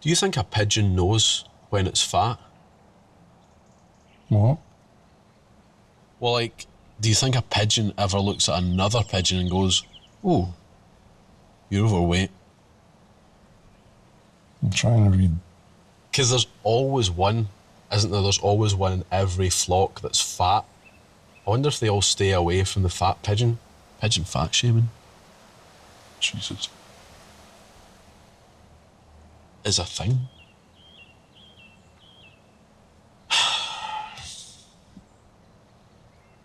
Do you think a pigeon knows when it's fat? What? Well, like, do you think a pigeon ever looks at another pigeon and goes, "Oh, you're overweight"? I'm trying to read. Because there's always one, isn't there? There's always one in every flock that's fat. I wonder if they all stay away from the fat pigeon. Pigeon fat shaming Jesus. is a thing.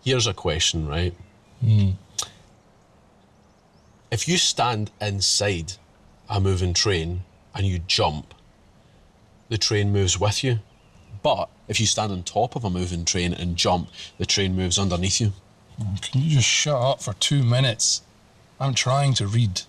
Here's a question, right? If you stand inside a moving train and you jump, the train moves with you. But if you stand on top of a moving train and jump, the train moves underneath you. Can you just shut up for 2 minutes? I'm trying to read.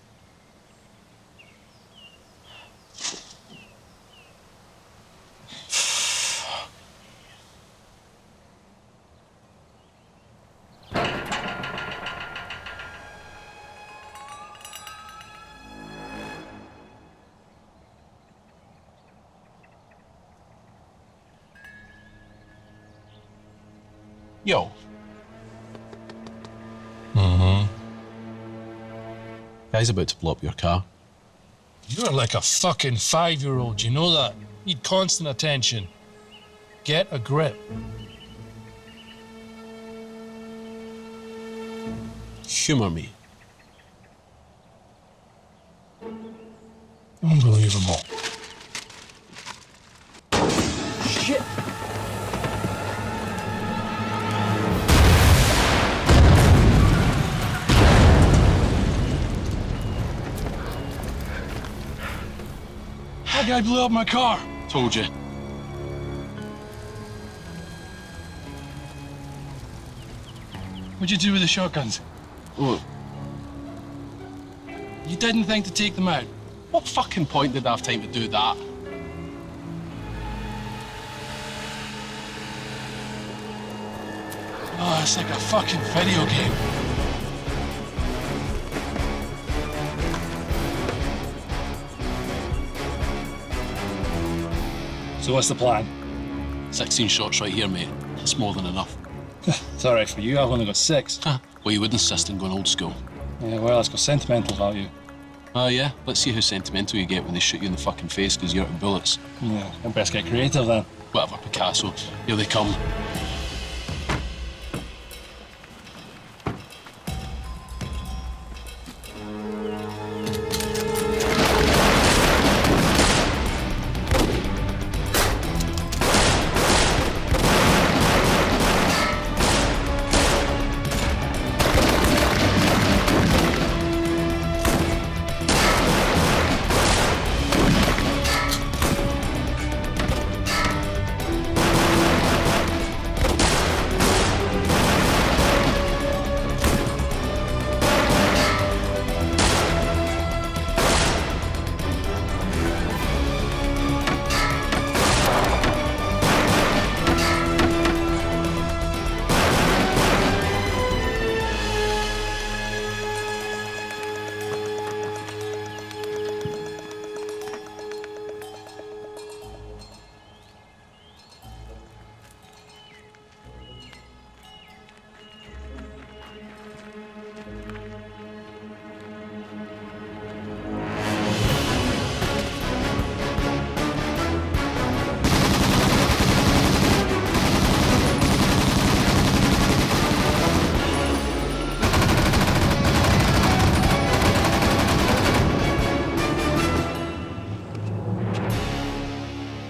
Yo. Guy's about to blow up your car. You're like a fucking 5-year-old, you know that? Need constant attention. Get a grip. Humour me. Unbelievable. Shit! That guy blew up my car. Told you. What'd you do with the shotguns? What? You didn't think to take them out? What fucking point did I have time to do that? Oh, it's like a fucking video game. So what's the plan? 16 shots right here, mate. That's more than enough. It's all right for you. I've only got 6. Huh. Well, you would insist on going old school. Yeah, well, it's got sentimental value. Oh, yeah? Let's see how sentimental you get when they shoot you in the fucking face because you're out of bullets. Yeah, I best get creative then. Whatever, Picasso. Here they come.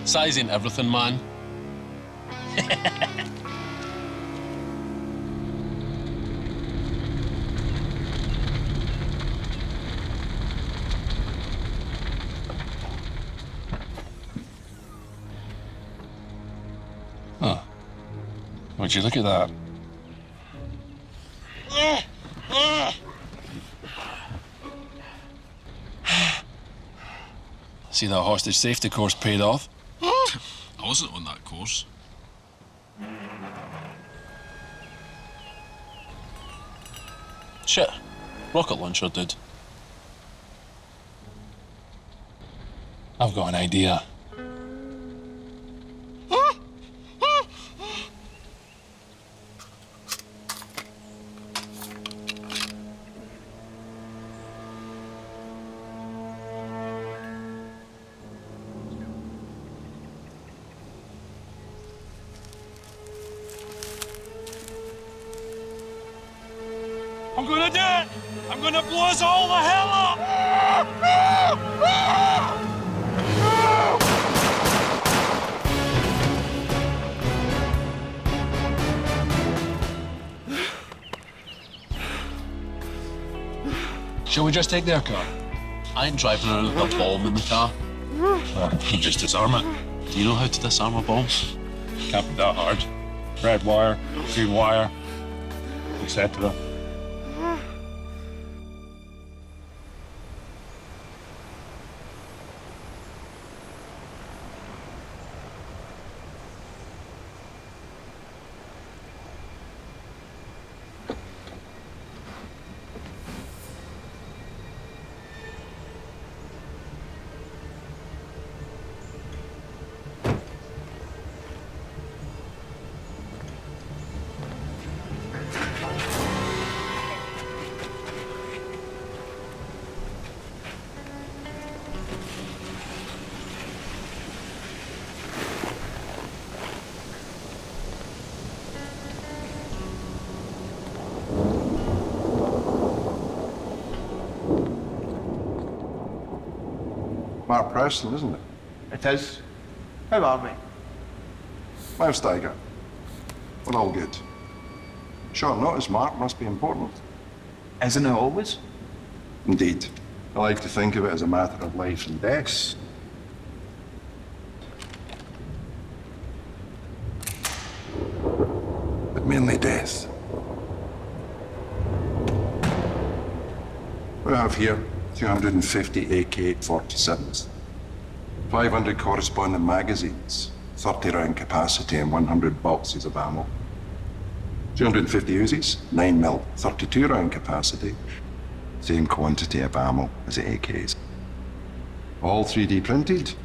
Size ain't everything, man. Huh. Would you look at that? See that hostage safety course paid off? I wasn't on that course. Shit. Rocket launcher, dude. I've got an idea. I'm gonna do it! I'm gonna blow us all the hell up! Shall we just take their car? I ain't driving around with a bomb in the car. Just disarm it. Do you know how to disarm a bomb? Can't be that hard. Red wire, green wire, etc. MacPherson, isn't it? It is. How are we? Miles Steiger. We're all good. Short notice, Mark, must be important. Isn't it always? Indeed. I like to think of it as a matter of life and death. But mainly death. We have here 250 AK-47s, 500 corresponding magazines, 30 round capacity and 100 boxes of ammo. 250 Uzis, 9mm, 32 round capacity, same quantity of ammo as the AKs. All 3D printed,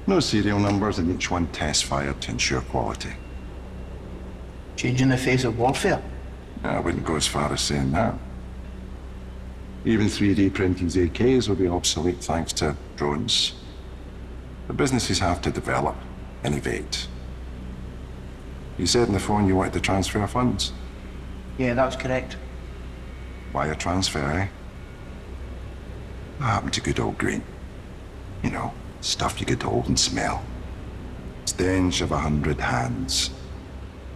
no serial numbers, and each one test fired to ensure quality. Changing the face of warfare? I wouldn't go as far as saying that. Even 3D printing's AKs will be obsolete thanks to drones. The businesses have to develop, innovate. You said on the phone you wanted to transfer funds. Yeah, that was correct. Wire transfer, eh? What happened to good old Graeme? You know, stuff you could hold and smell. Stench of 100 hands.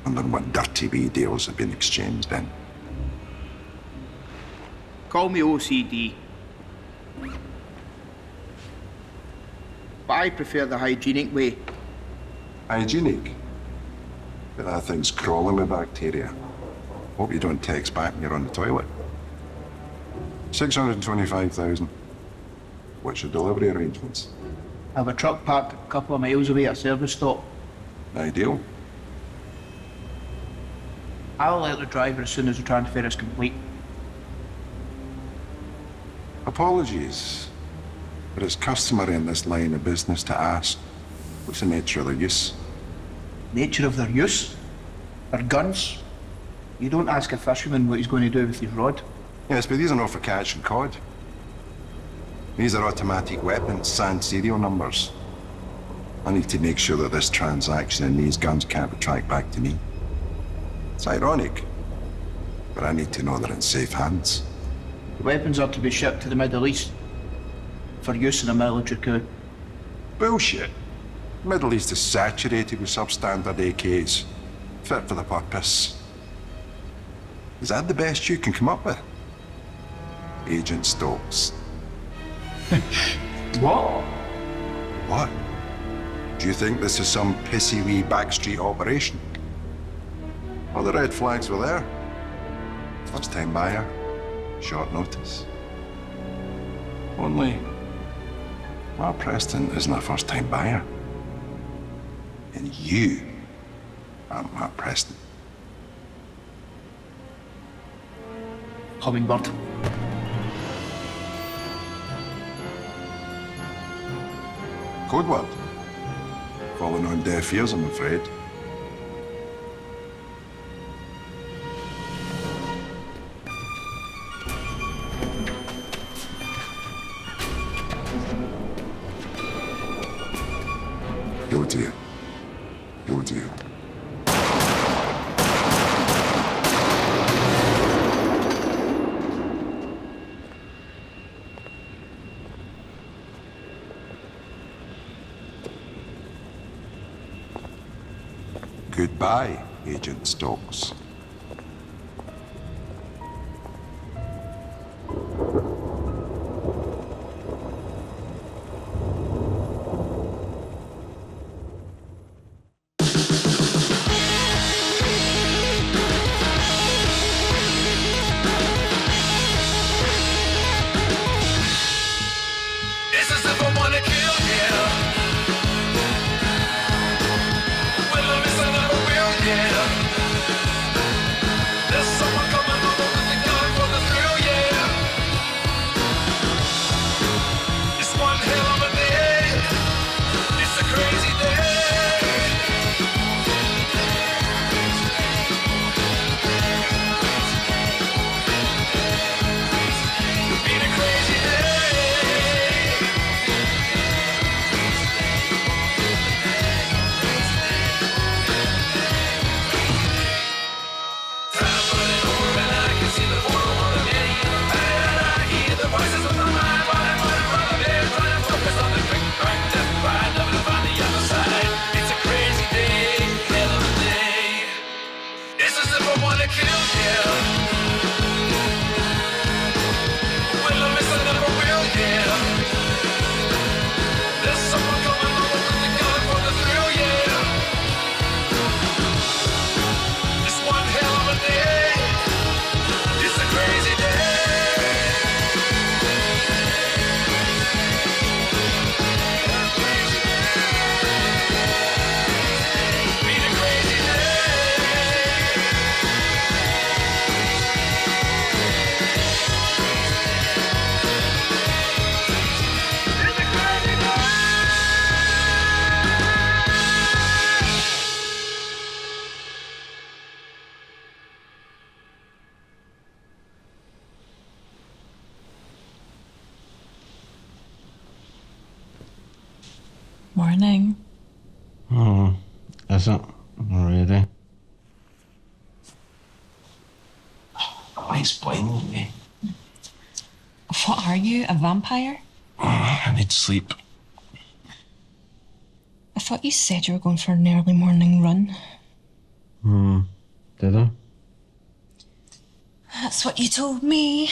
Wondering what dirty wee deals have been exchanged in. Call me OCD. But I prefer the hygienic way. Hygienic? But that thing's crawling with bacteria. Hope you don't text back when you're on the toilet. 625,000. What's your delivery arrangements? I have a truck parked a couple of miles away at a service stop. Ideal. I'll let the driver as soon as the transfer is complete. Apologies, but it's customary in this line of business to ask, what's the nature of their use? Nature of their use? Their guns? You don't ask a fisherman what he's going to do with his rod. Yes, but these are not for catching cod. These are automatic weapons, sans serial numbers. I need to make sure that this transaction and these guns can't be tracked back to me. It's ironic, but I need to know they're in safe hands. The weapons are to be shipped to the Middle East for use in a military coup. Bullshit. The Middle East is saturated with substandard AKs, fit for the purpose. Is that the best you can come up with? Agent Stokes. What? What? Do you think this is some pissy wee backstreet operation? All the red flags were there. First time buyer, short notice. Only, MacPherson isn't a first time buyer. And you are MacPherson. Hummingbird. Code word. Falling on deaf ears, I'm afraid. Oh dear. Oh dear. Goodbye, Agent Stokes. Morning. Oh, is it? Already? Why's blinding me? What are you, a vampire? I need sleep. I thought you said you were going for an early morning run. Did I? That's what you told me.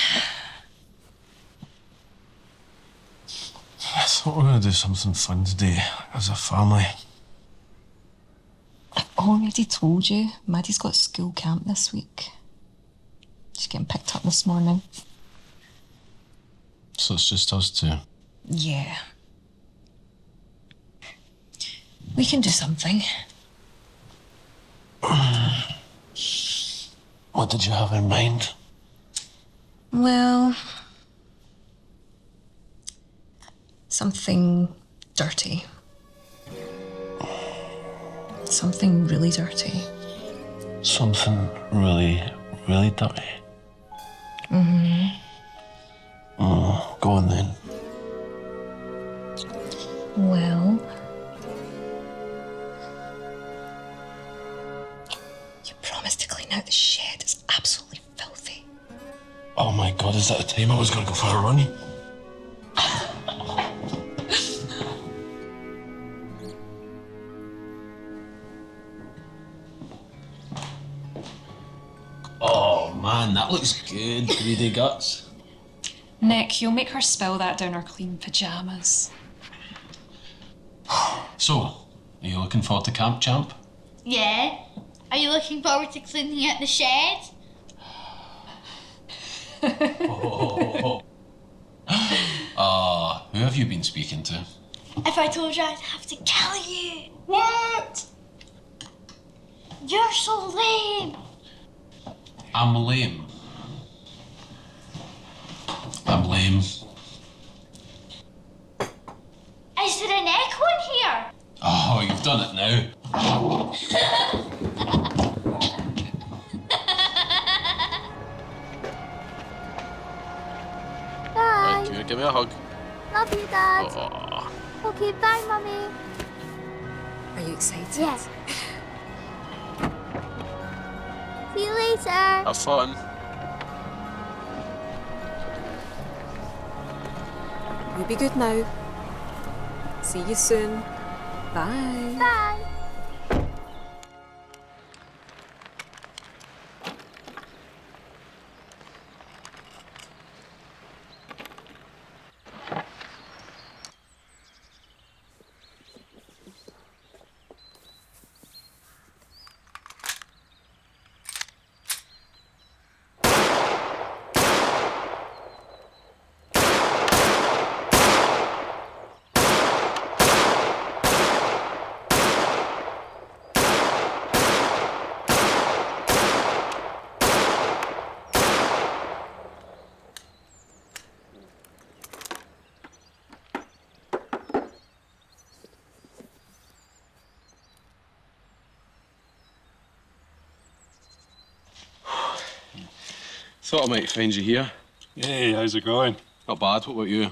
I thought we were going to do something fun today as a family. I've already told you, Maddie's got school camp this week. She's getting picked up this morning. So it's just us two. Yeah. We can do something. What did you have in mind? Well, something dirty. Something really dirty. Something really, really dirty. Oh, go on then. Well, you promised to clean out the shed. It's absolutely filthy. Oh my God, is that the time I was going to go for a run? Oh man, that looks good, greedy guts. Nick, you'll make her spill that down her clean pyjamas. So, are you looking forward to camp, champ? Yeah. Are you looking forward to cleaning out the shed? Who have you been speaking to? If I told you, I'd have to kill you. What? You're so lame. I'm lame. I'm lame. Is there an echo in here? Oh, you've done it now. Bye. Thank you. Give me a hug. Love you, Dad. Aw. Okay, bye, Mummy. Are you excited? Yes. See you later. Have fun. You be good now. See you soon. Bye. Bye. Thought I might find you here. Hey, how's it going? Not bad, what about you?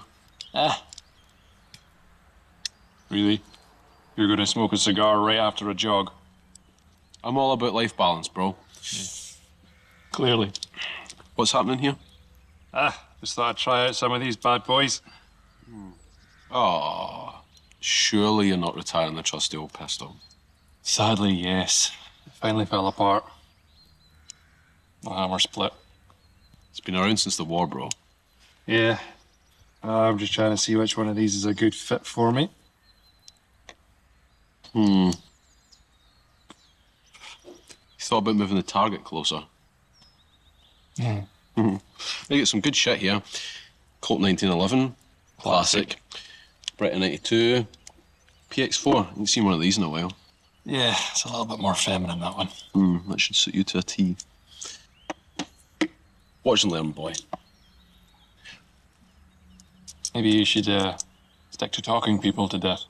Really? You're gonna smoke a cigar right after a jog? I'm all about life balance, bro. Clearly. What's happening here? Just thought I'd try out some of these bad boys. Oh, surely you're not retiring the trusty old pistol. Sadly, yes. It finally fell apart. The hammer split. It's been around since the war, bro. Yeah. I'm just trying to see which one of these is a good fit for me. You thought about moving the target closer? They get some good shit here. Colt 1911, classic. Bretta 92, PX4. I haven't seen one of these in a while. Yeah, it's a little bit more feminine, that one. That should suit you to a T. Watch and learn, boy. Maybe you should stick to talking people to death.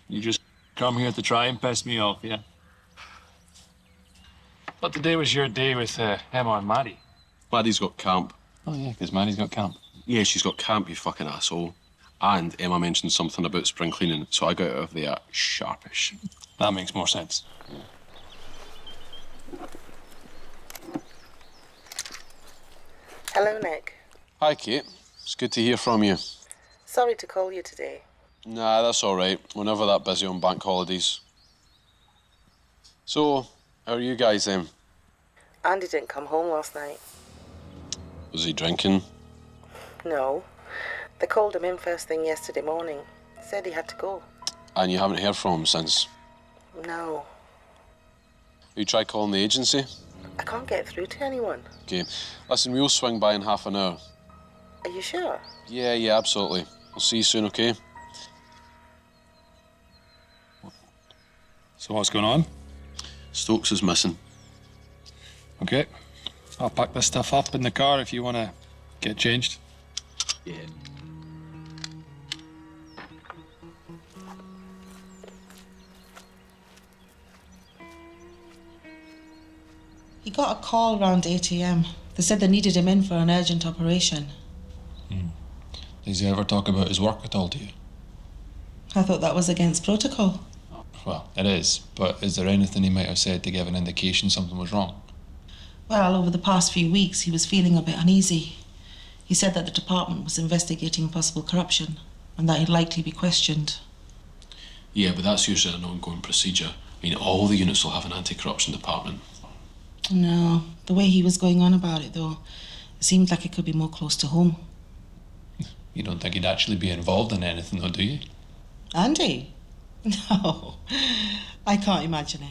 You just come here to try and piss me off, yeah? But today was your day with Emma and Maddie. Maddie's got camp. Oh, yeah, because Maddie's got camp. Yeah, she's got camp, you fucking asshole. And Emma mentioned something about spring cleaning, so I got out of there sharpish. That makes more sense. Hello, Nick. Hi, Kate. It's good to hear from you. Sorry to call you today. Nah, that's all right. We're never that busy on bank holidays. So, how are you guys then? Andy didn't come home last night. Was he drinking? No. They called him in first thing yesterday morning. Said he had to go. And you haven't heard from him since? No. You tried calling the agency? I can't get through to anyone. Okay. Listen, we'll swing by in half an hour. Are you sure? Yeah, absolutely. I'll see you soon, okay? So what's going on? Stokes is missing. Okay. I'll pack this stuff up in the car if you want to get changed. Yeah. He got a call around 8 a.m. They said they needed him in for an urgent operation. Does he ever talk about his work at all to you? I thought that was against protocol. Well, it is, but is there anything he might have said to give an indication something was wrong? Well, over the past few weeks, he was feeling a bit uneasy. He said that the department was investigating possible corruption and that he'd likely be questioned. Yeah, but that's usually an ongoing procedure. I mean, all the units will have an anti-corruption department. No, the way he was going on about it, though, it seemed like it could be more close to home. You don't think he'd actually be involved in anything, though, do you? Andy? No, I can't imagine it.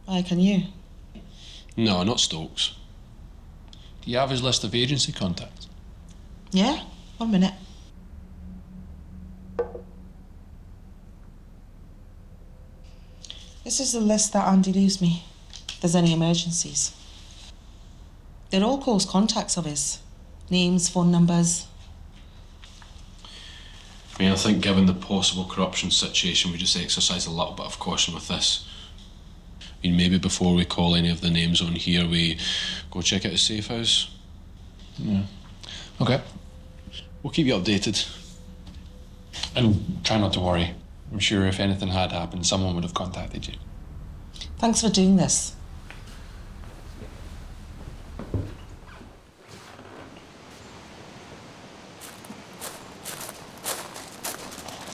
Why, can you? No, not Stokes. Do you have his list of agency contacts? Yeah, 1 minute. This is the list that Andy leaves me. If there's any emergencies. They're all close contacts of his. Names, phone numbers. I mean, I think given the possible corruption situation, we just exercise a little bit of caution with this. I mean, maybe before we call any of the names on here, we go check out his safe house. Yeah. Okay. We'll keep you updated. And try not to worry. I'm sure if anything had happened, someone would have contacted you. Thanks for doing this.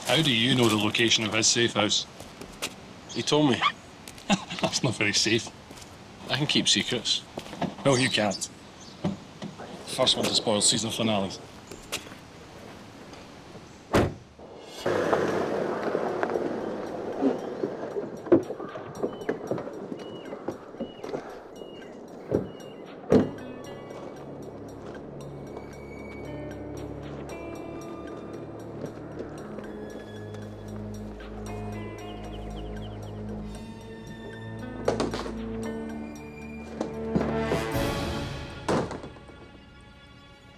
How do you know the location of his safe house? He told me. That's not very safe. I can keep secrets. No, you can't. First one to spoil season finales.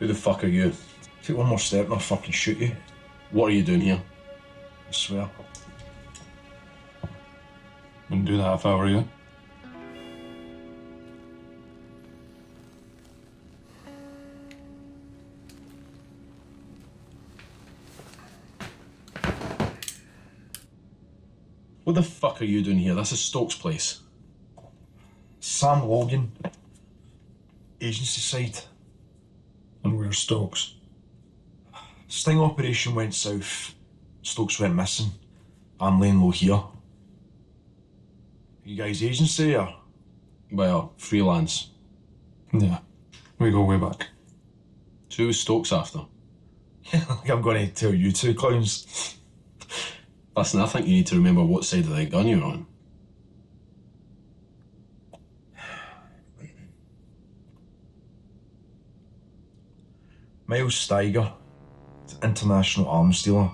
Who the fuck are you? Take one more step and I'll fucking shoot you. What are you doing here? I swear. Wouldn't do that if I were you. What the fuck are you doing here? This is Stokes' place. Sam Logan. Agency side. And where's Stokes? Sting operation went south. Stokes went missing. I'm laying low here. You guys agency or? Well, freelance. Yeah, we go way back. So who's Stokes after? I'm going to tell you two clowns. Listen, I think you need to remember what side of the gun you're on. Miles Steiger, international arms dealer.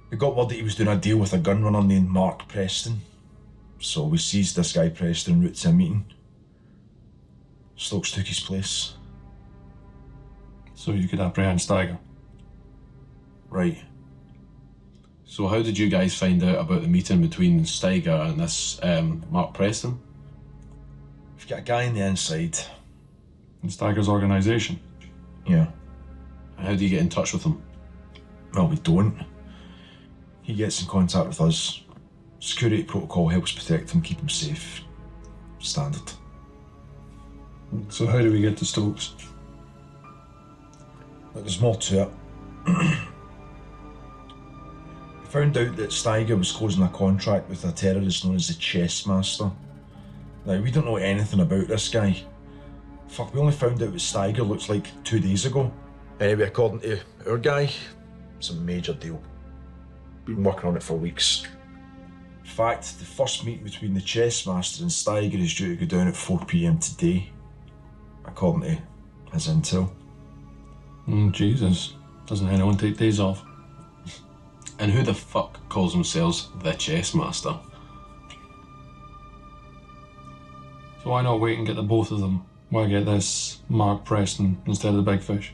We got word that he was doing a deal with a gun runner named Mark Preston. So we seized this guy Preston en route to a meeting. Stokes took his place. So you could apprehend Steiger. Right. So how did you guys find out about the meeting between Steiger and this Mark Preston? We've got a guy on the inside. In Steiger's organisation. Yeah. And how do you get in touch with him? Well, we don't. He gets in contact with us. Security protocol helps protect him, keep him safe. Standard. So how do we get to Stokes? But there's more to it. We found out that Steiger was closing a contract with a terrorist known as the Chess Master. Now, we don't know anything about this guy. Fuck, we only found out what Steiger looks like 2 days ago. Anyway, according to our guy, it's a major deal. Been working on it for weeks. In fact, the first meeting between the Chess Master and Steiger is due to go down at 4 PM today, according to his intel. Jesus. Doesn't anyone take days off? And who the fuck calls themselves the Chess Master? So why not wait and get the both of them? Why get this Mark Preston instead of the big fish?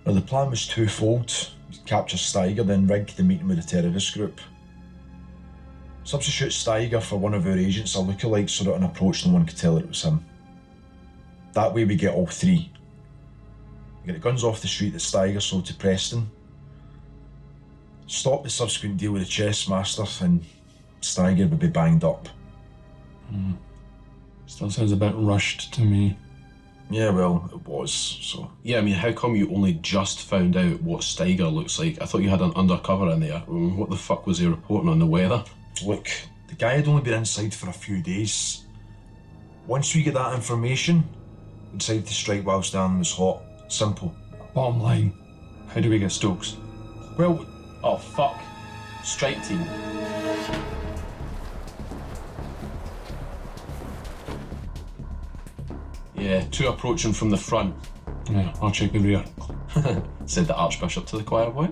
Well, the plan was twofold. Capture Steiger, then rig the meeting with the terrorist group. Substitute Steiger for one of our agents, a lookalike, so that an approach no one could tell that it was him. That way we get all three. We get the guns off the street that Steiger sold to Preston. Stop the subsequent deal with the Chess Master, and Steiger would be banged up. Still sounds a bit rushed to me. Yeah, well, it was, so... Yeah, I mean, how come you only just found out what Steiger looks like? I thought you had an undercover in there. What the fuck was he reporting on the weather? Look, the guy had only been inside for a few days. Once we get that information, we decided to strike whilst the iron was hot. Simple. Bottom line, how do we get Stokes? Well... Oh, fuck. Strike team. Yeah, two approaching from the front. Yeah, I'll check the rear. Said the Archbishop to the choir boy.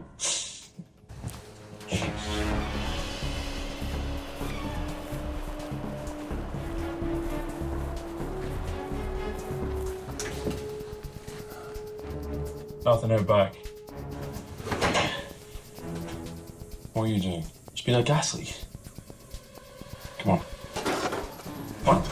Nothing out back. What are you doing? It's been a gas leak. Come on. What?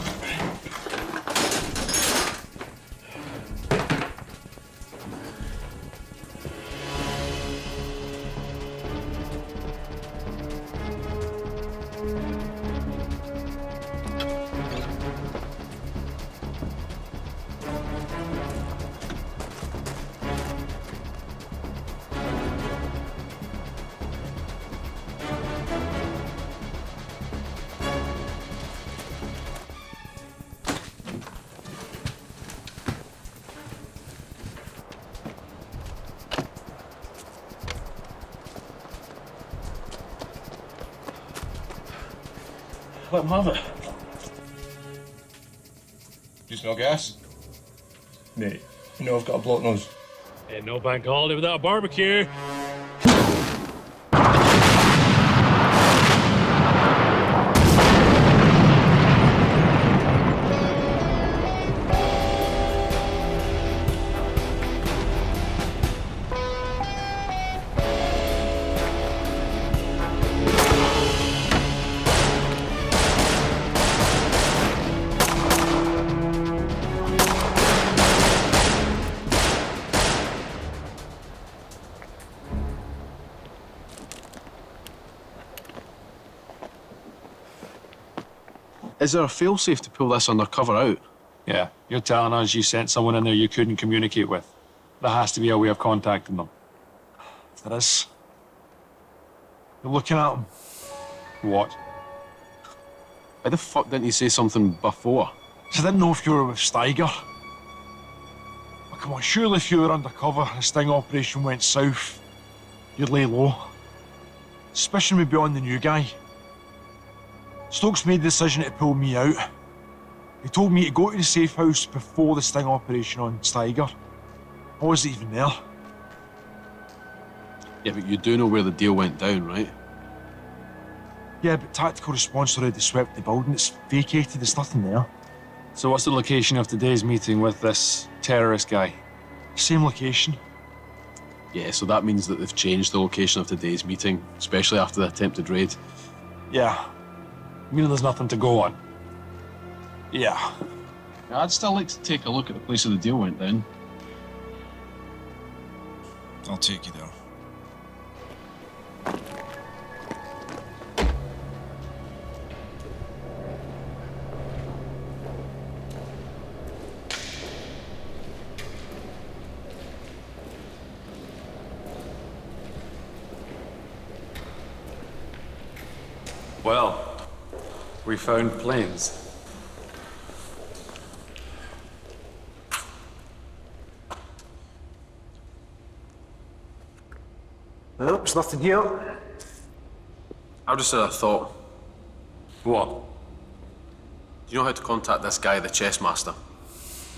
Let him have it. Do you smell gas? Mate, you know I've got a block nose. Ain't no bank holiday without a barbecue. Is there a failsafe to pull this undercover out? Yeah, you're telling us you sent someone in there you couldn't communicate with. There has to be a way of contacting them. There is. You're looking at him. What? Why the fuck didn't you say something before? I didn't know if you were with Steiger. Well, come on, surely if you were undercover and the sting operation went south, you'd lay low. Suspicion would be on the new guy. Stokes made the decision to pull me out. He told me to go to the safe house before the sting operation on Steiger. I wasn't even there. Yeah, but you do know where the deal went down, right? Yeah, but tactical response already swept the building. It's vacated, there's nothing there. So what's the location of today's meeting with this terrorist guy? Same location. Yeah, so that means that they've changed the location of today's meeting, especially after the attempted raid. Yeah. Meaning there's nothing to go on? Yeah. I'd still like to take a look at the place where the deal went down. I'll take you there. Well, we found planes. Well, there's nothing here. I've just had a thought. What? Do you know how to contact this guy, the chess master?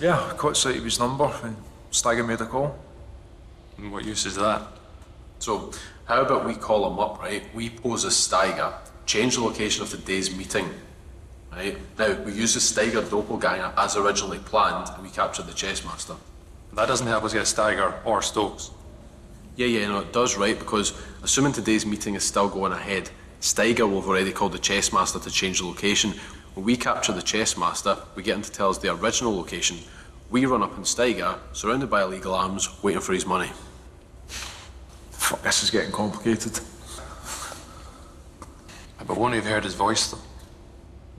Yeah, I caught sight of his number and Steiger made a call. And what use is that? So, how about we call him up, right? We pose as Steiger, change the location of today's meeting, right? Now, we use the Steiger doppelganger as originally planned, and we capture the chess master. That doesn't help us get Steiger or Stokes. Yeah, no, it does, right? Because assuming today's meeting is still going ahead, Steiger will have already called the chess master to change the location. When we capture the chess master, we get him to tell us the original location. We run up on Steiger, surrounded by illegal arms, waiting for his money. Fuck, this is getting complicated. But won't have heard his voice, though.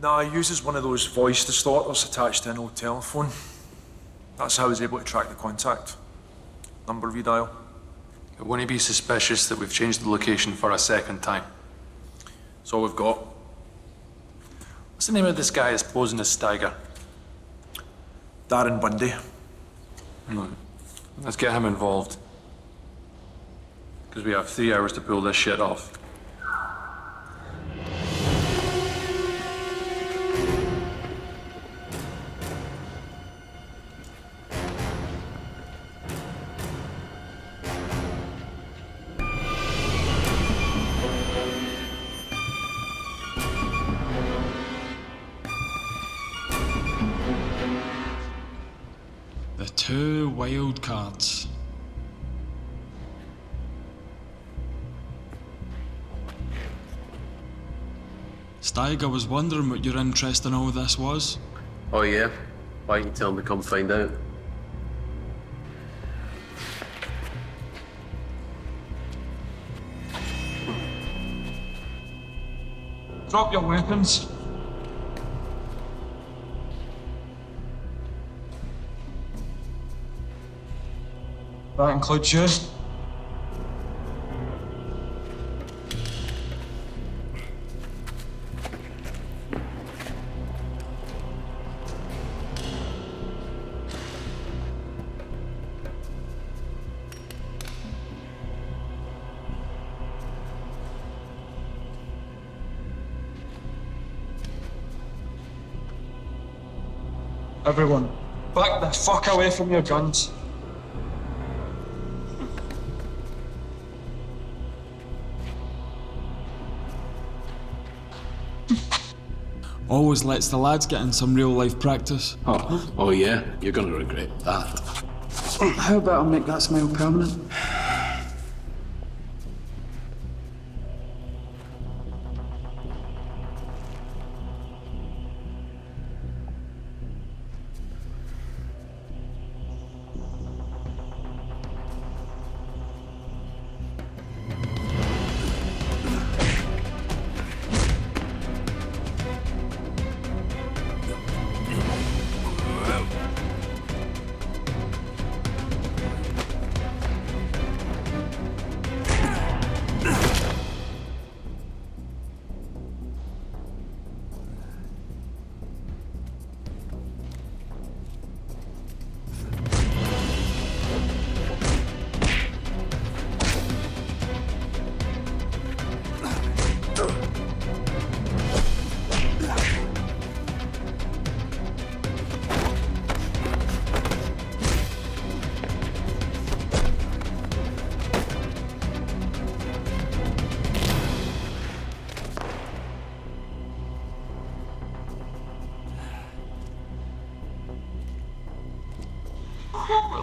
Nah, he uses one of those voice distorters attached to an old telephone. That's how I was able to track the contact. Number redial. But won't he be suspicious that we've changed the location for a second time? That's all we've got. What's the name of this guy that's posing as Steiger? Darren Bundy. No. Let's get him involved. Because we have 3 hours to pull this shit off. The 2 wild cards. Steiger was wondering what your interest in all this was. Oh yeah? Why don't you tell him to come find out? Drop your weapons. That includes you. Everyone, back the fuck away from your guns. Always lets the lads get in some real life practice. Oh yeah? You're gonna regret that. How about I make that smile permanent?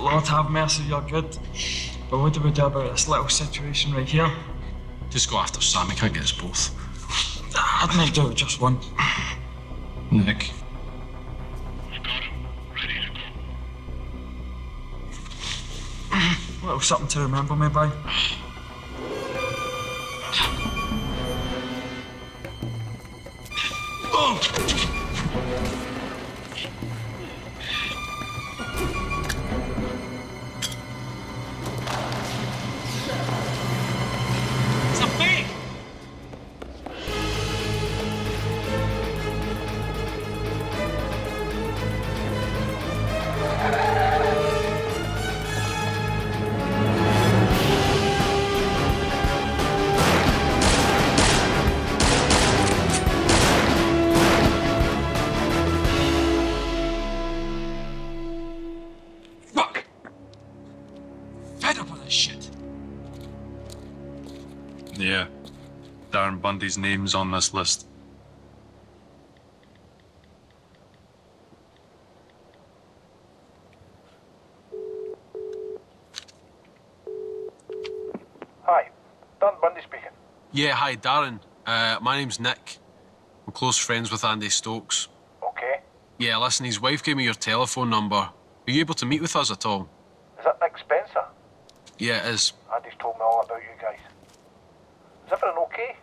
Lord have mercy, you're good. But what do we do about this little situation right here? Just go after Sam, he can't get us both. I'd make do with just one. Nick. Little something to remember me by. Yeah. Darren Bundy's name's on this list. Hi, Darren Bundy speaking. Yeah, hi, Darren. My name's Nick. I'm close friends with Andy Stokes. Okay. Yeah, listen, his wife gave me your telephone number. Are you able to meet with us at all? Is that Nick Spencer? Yeah, it is. Andy's told me all about you guys. Is everything okay?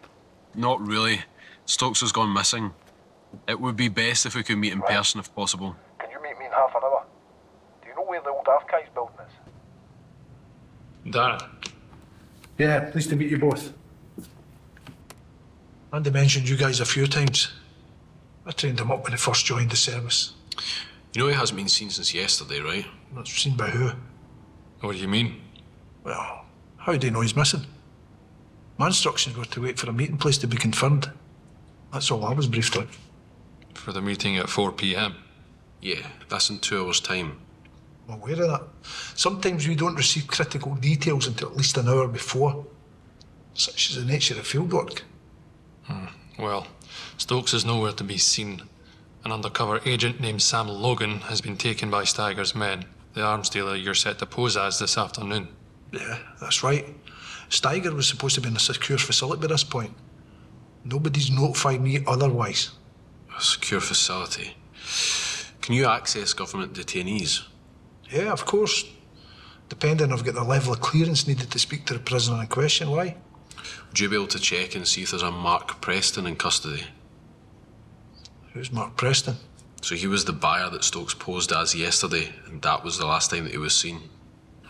Not really. Stokes has gone missing. It would be best if we could meet in person if possible. Can you meet me in half an hour? Do you know where the old archives building is? Darren. Yeah, pleased to meet you both. Andy mentioned you guys a few times. I trained him up when he first joined the service. You know he hasn't been seen since yesterday, right? Not seen by who? What do you mean? Well, how do you know he's missing? My instructions were to wait for a meeting place to be confirmed. That's all I was briefed on. For the meeting at 4 p.m? Yeah, that's in 2 hours' time. I'm aware of that. Sometimes we don't receive critical details until at least an hour before. Such is the nature of fieldwork. Well, Stokes is nowhere to be seen. An undercover agent named Sam Logan has been taken by Steiger's men, the arms dealer you're set to pose as this afternoon. Yeah, that's right. Steiger was supposed to be in a secure facility by this point. Nobody's notified me otherwise. A secure facility? Can you access government detainees? Yeah, of course. Depending, I've got the level of clearance needed to speak to the prisoner in question. Why? Would you be able to check and see if there's a Mark Preston in custody? Who's Mark Preston? So he was the buyer that Stokes posed as yesterday, and that was the last time that he was seen.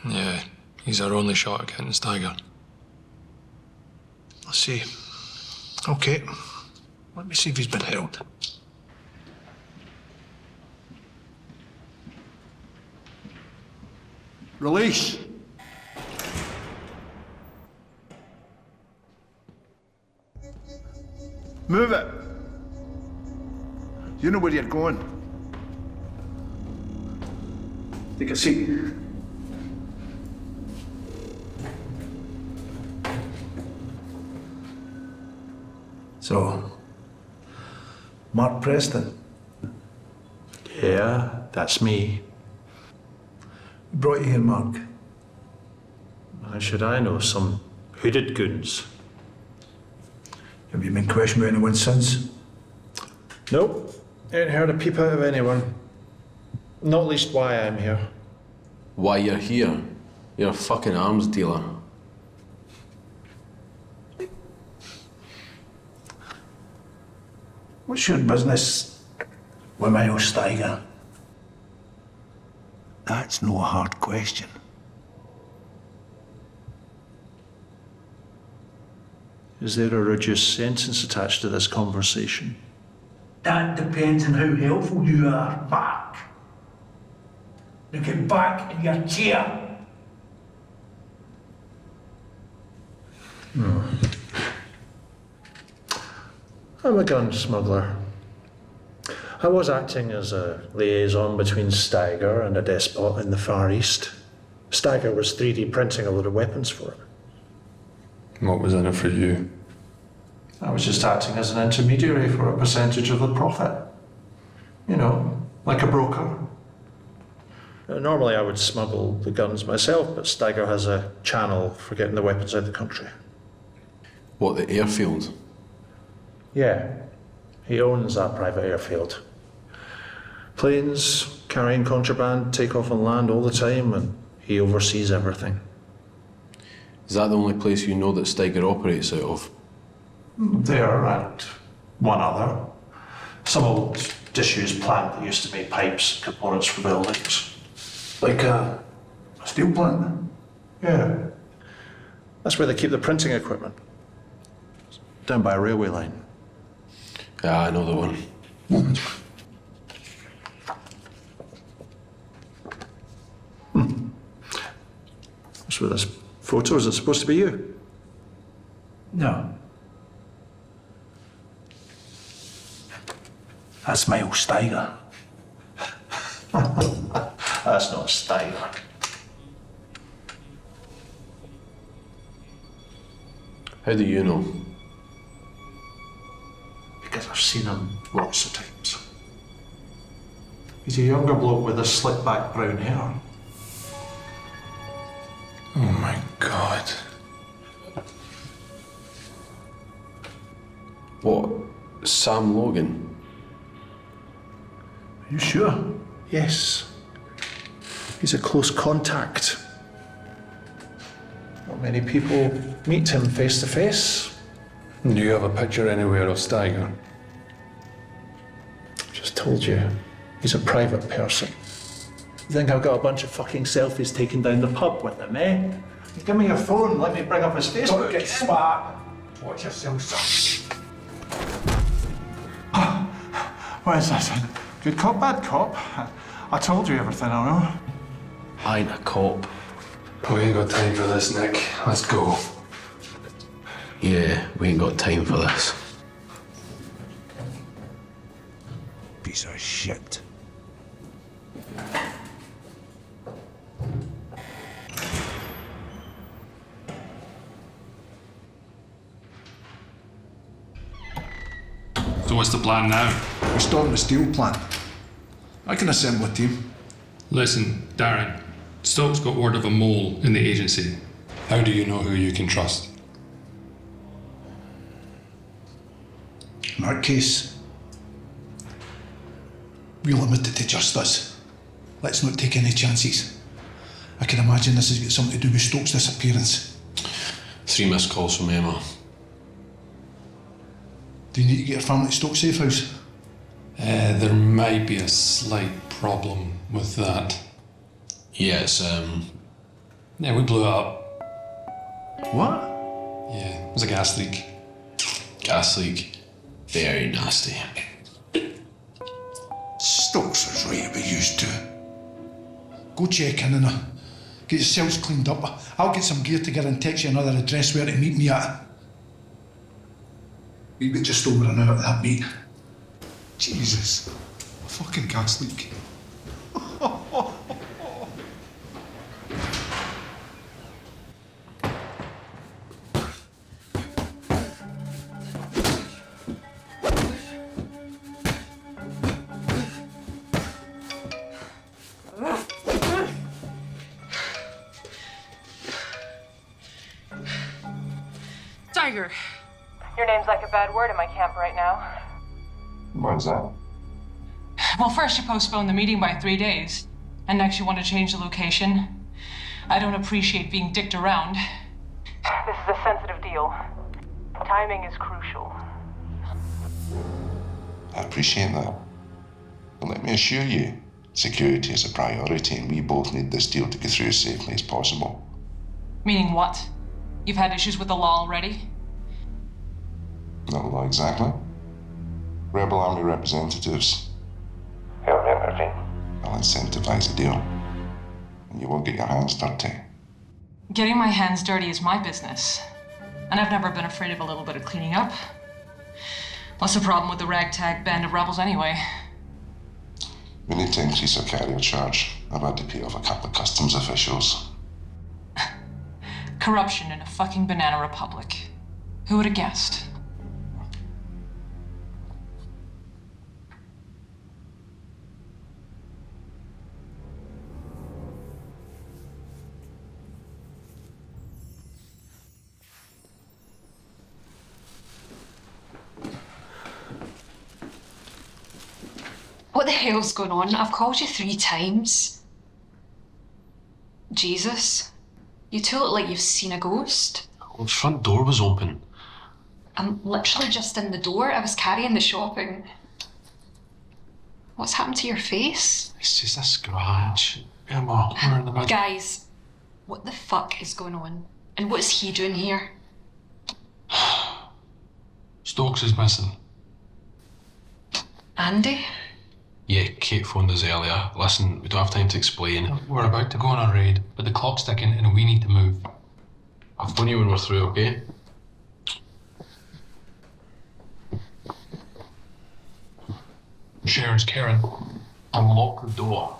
Yeah, he's our only shot at getting Steiger. Let's see. Okay. Let me see if he's been held. Release. Move it. You know where you're going. Take a seat. So, Mark Preston? Yeah, that's me. Who brought you here, Mark? How should I know? Some hooded goons. Have you been questioned by anyone since? Nope. Ain't heard a peep out of anyone. Not least why I'm here. Why you're here? You're a fucking arms dealer. What's your business with my old Steiger? That's no hard question. Is there a reduced sentence attached to this conversation? That depends on how helpful you are, Mark. Now get back in your chair. I'm a gun smuggler. I was acting as a liaison between Steiger and a despot in the Far East. Steiger was 3D printing a load of weapons for him. What was in it for you? I was just acting as an intermediary for a percentage of the profit. You know, like a broker. Normally I would smuggle the guns myself, but Steiger has a channel for getting the weapons out of the country. What, the airfield? Yeah, he owns that private airfield. Planes carrying contraband take off on land all the time, and he oversees everything. Is that the only place you know that Steiger operates out of? There and one other. Some old disused plant that used to make pipes and components for buildings. Like a steel plant? Yeah. That's where they keep the printing equipment. Down by a railway line. Yeah, I know the one. What's with this photo? Is it supposed to be you? No. That's Michael Steiger. That's not Steiger. How do you know? Because I've seen him lots of times. He's a younger bloke with a slick back brown hair. Oh my God. What? Sam Logan? Are you sure? Yes. He's a close contact. Not many people meet him face to face. Do you have a picture anywhere of Steiger? Just told you, he's a private person. You think I've got a bunch of fucking selfies taken down the pub with him, eh? Give me your phone, let me bring up his Facebook. Don't get smart. Watch yourself, son. What is this? Good cop, bad cop? I told you everything I know. I ain't a cop. We ain't got time for this, Nick. Let's go. Yeah, we ain't got time for this. Piece of shit. So what's the plan now? We're starting the steel plant. I can assemble a team. Listen, Darren. Stokes got word of a mole in the agency. How do you know who you can trust? In our case, we're limited to just us. Let's not take any chances. I can imagine this has got something to do with Stokes' disappearance. 3 missed calls from Emma. Do you need to get your family to Stokes' safe house? There might be a slight problem with that. Yeah, it's, Yeah, we blew it up. What? Yeah, it was a gas leak. Gas leak. Very nasty. Stokes was right to be used to. Go check in and get yourselves cleaned up. I'll get some gear together and text you another address where to meet me at. We've got just over an hour of that, mate. Jesus. A fucking gas leak. Steiger. Your name's like a bad word in my camp right now. Why's that? Well, first you postponed the meeting by 3 days, and next you want to change the location. I don't appreciate being dicked around. This is a sensitive deal. Timing is crucial. I appreciate that. But let me assure you, security is a priority and we both need this deal to go through as safely as possible. Meaning what? You've had issues with the law already? Not the law exactly. Rebel Army representatives. Help me, I'll incentivize the deal. And you won't get your hands dirty. Getting my hands dirty is my business. And I've never been afraid of a little bit of cleaning up. What's the problem with the ragtag band of rebels anyway? We need to increase our carrier charge. I've had to pay off a couple of customs officials. Corruption in a fucking banana republic. Who would have guessed? the hell's going on? I've called you 3 times. Jesus. You two look like you've seen a ghost. Well, the front door was open. I'm literally just in the door. I was carrying the shopping. What's happened to your face? It's just a scratch. Emma, we're in the middle. Guys, what the fuck is going on? And what is he doing here? Stokes is missing. Andy? Yeah, Kate phoned us earlier. Listen, we don't have time to explain. We're about to go on a raid, but the clock's ticking and we need to move. I'll phone you when we're through, okay? Sharon's Karen. Unlock the door.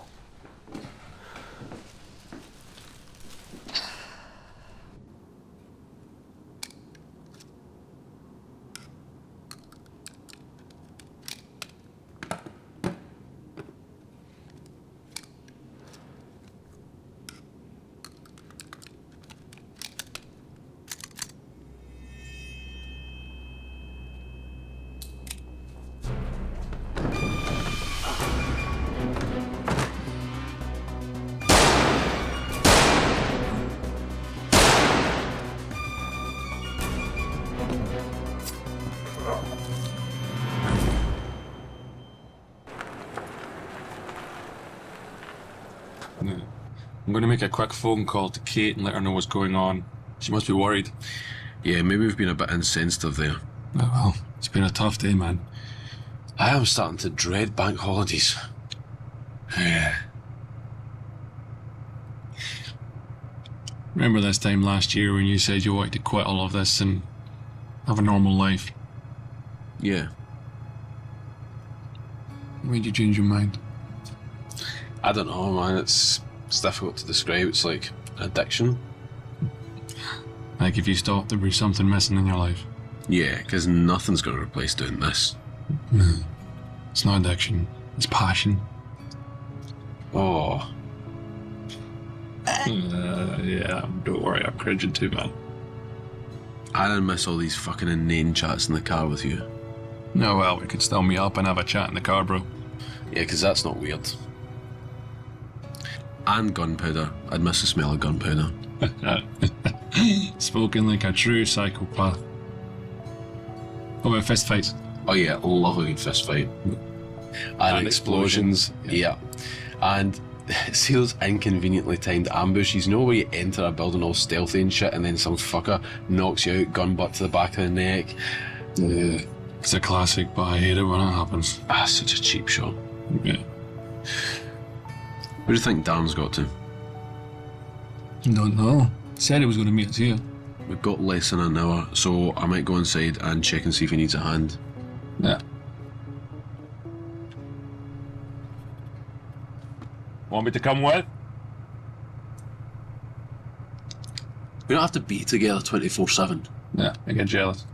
I'm going to make a quick phone call to Kate and let her know what's going on. She must be worried. Yeah, maybe we've been a bit insensitive there. Oh well, it's been a tough day, man. I am starting to dread bank holidays. Yeah. Remember this time last year when you said you wanted to quit all of this and have a normal life? Yeah. When did you change your mind? I don't know, man. It's difficult to describe. It's like an addiction. Like if you stopped, there'd be something missing in your life. Yeah, because nothing's going to replace doing this. No. It's not addiction. It's passion. Oh. Yeah, don't worry. I'm cringing too, man. I didn't miss all these fucking inane chats in the car with you. No, well, we could still meet up and have a chat in the car, bro. Yeah, because that's not weird. And gunpowder. I'd miss the smell of gunpowder. Spoken like a true psychopath. What about fist fights? Oh yeah, love a good fist fight. And explosions. Yeah. And see those inconveniently timed ambushes, you know where you enter a building all stealthy and shit and then some fucker knocks you out, gun butt to the back of the neck. Yeah. It's a classic, but I hate it when it happens. Ah, such a cheap shot. Yeah. Where do you think Darren's got to? Don't know. Said he was going to meet us here. We've got less than an hour, so I might go inside and check and see if he needs a hand. Yeah. Want me to come with? We don't have to be together 24/7. Yeah, I get jealous.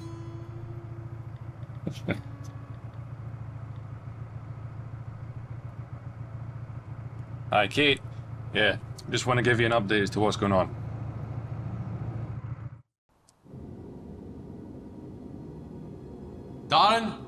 Hi, Kate. Yeah, just want to give you an update as to what's going on. Darren?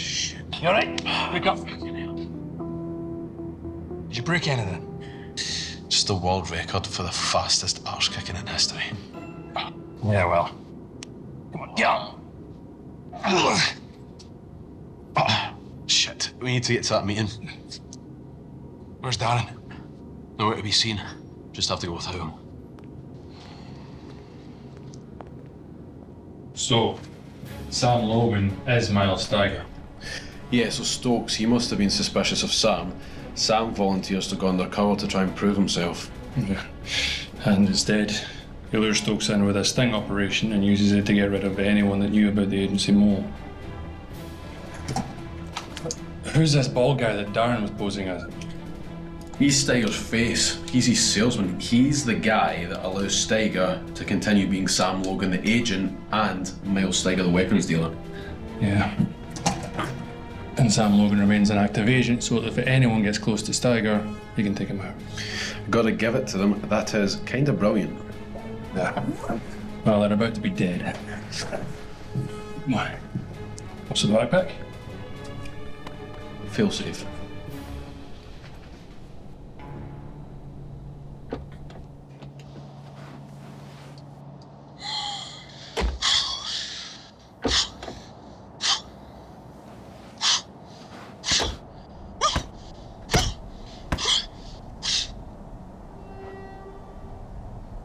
Shit. You alright? Wake up. Did you break anything? Just the world record for the fastest arse kicking in history. Yeah, well. Come on, get on. Shit, we need to get to that meeting. Where's Darren? Nowhere to be seen. Just have to go without him. So, Sam Logan is Miles Steiger. Yeah, so Stokes, he must have been suspicious of Sam. Sam volunteers to go undercover to try and prove himself. Yeah. And instead, he lures Stokes in with a sting operation and uses it to get rid of anyone that knew about the agency mole. Who's this bald guy that Darren was posing as? He's Steiger's face. He's his salesman. He's the guy that allows Steiger to continue being Sam Logan, the agent, and Miles Steiger, the weapons dealer. Yeah. And Sam Logan remains an active agent, so if anyone gets close to Steiger, he can take him out. Gotta give it to them. That is kind of brilliant. Yeah. Well, they're about to be dead. Why? What's in the backpack? Feel safe.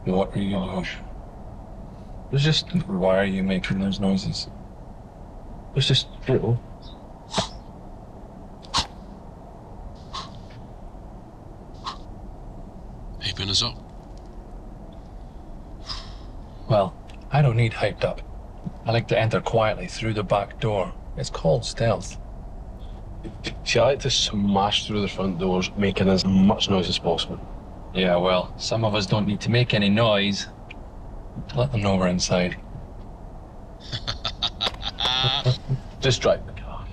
What are you doing? It's just, why are you making those noises? It's just, little. Hyping us up. Well, I don't need hyped up. I like to enter quietly through the back door. It's called stealth. See, I like to smash through the front doors, making as much noise as possible. Yeah, well, some of us don't need to make any noise to let them know we're inside. Just drive the car.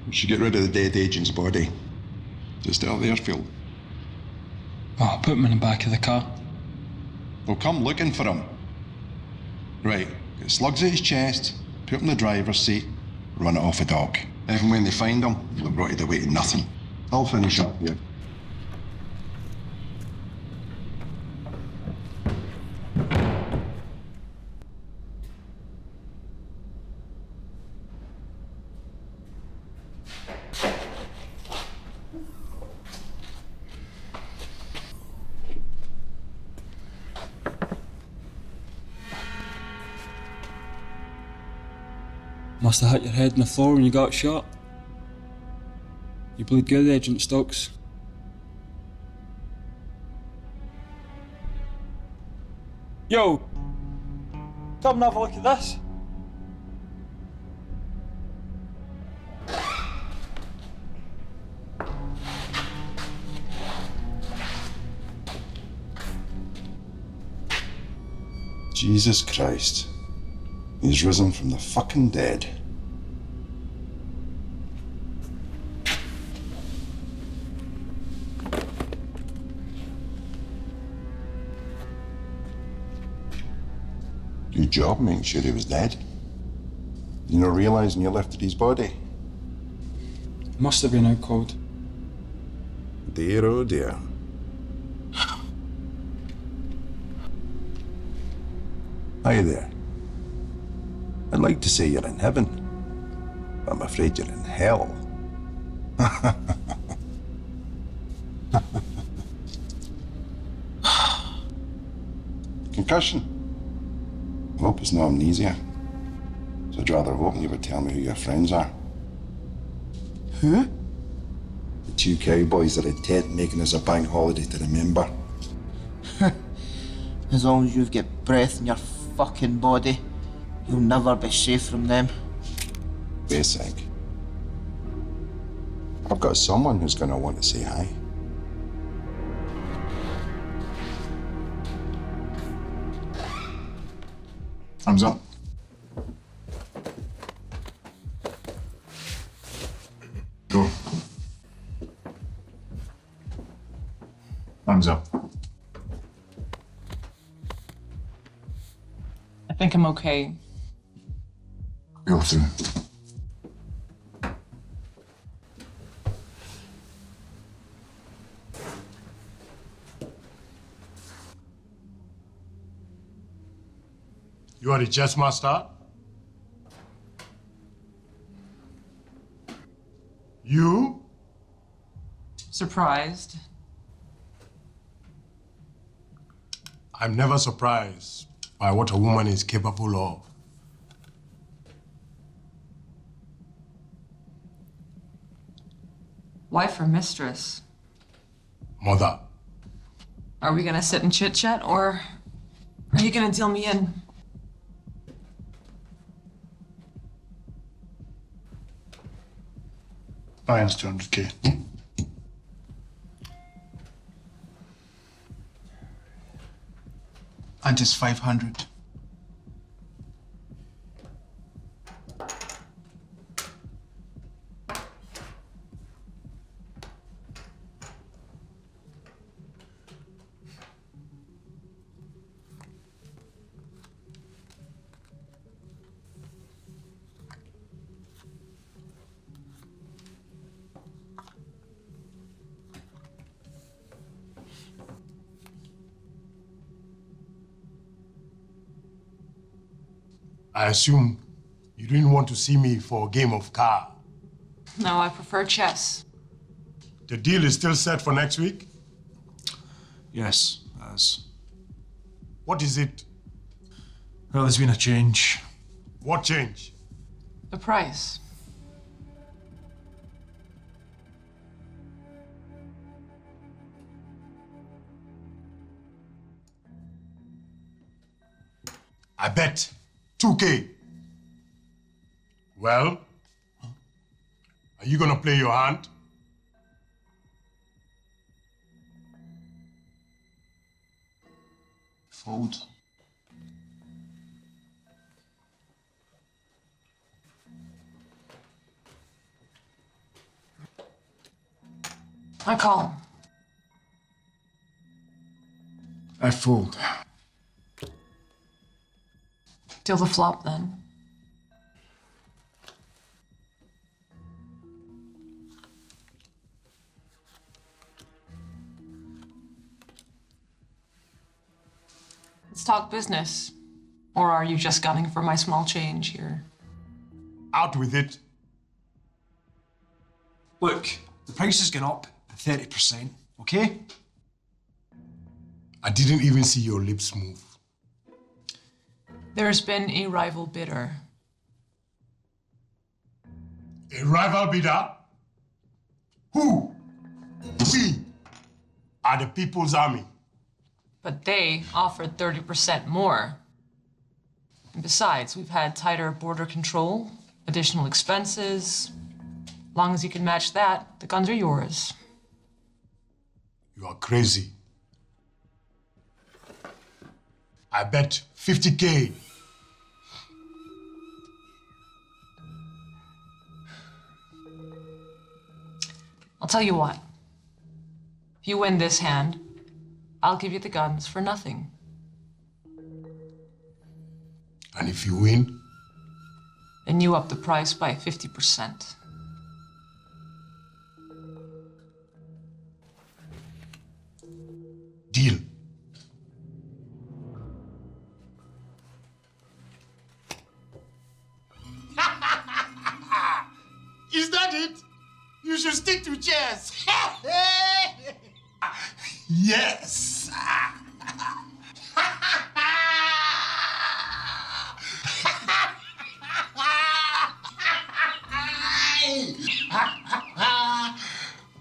We should get rid of the dead agent's body. Just out of the airfield. Oh, put him in the back of the car. We'll come looking for him. Right, get slugs at his chest, put him in the driver's seat, run it off a dock. Even when they find him, they'll brought it away to nothing. I'll finish up here. Must have hit your head on the floor when you got shot. You bleed good, Agent Stokes. Yo! Come and have a look at this. Jesus Christ. He's risen from the fucking dead. Your job making sure he was dead. You not realising you lifted his body? Must have been out cold. Dear oh dear. Hi there. I'd like to say you're in heaven, but I'm afraid you're in hell. Concussion? I hope it's no amnesia. So I'd rather hope you would tell me who your friends are. Who? The two cowboys that had Ted making us a bank holiday to remember. As long as you've got breath in your fucking body, you'll never be safe from them. Basic. I've got someone who's gonna want to say hi. Thumbs up. Time's up. I think I'm okay. Go through. You are the chess master? You? Surprised. I'm never surprised by what a woman is capable of. Wife or mistress? Mother. Are we gonna sit and chit-chat, or are you gonna deal me in? Ryan's 200k. And just 500. I assume you didn't want to see me for a game of cards. No, I prefer chess. The deal is still set for next week? Yes, as. What is it? Well, there's been a change. What change? The price. I bet 2K. Well, are you gonna play your hand? Fold. I call. I fold. Deal the flop then. Let's talk business. Or are you just gunning for my small change here? Out with it. Look, the price has gone up 30%, okay? I didn't even see your lips move. There's been a rival bidder. A rival bidder? Who? We are the People's Army. But they offered 30% more. And besides, we've had tighter border control, additional expenses. Long as you can match that, the guns are yours. You are crazy. I bet 50K. I'll tell you what. If you win this hand, I'll give you the guns for nothing. And if you win? Then you up the price by 50%. Deal. Is that it? You should stick to chess. Yes.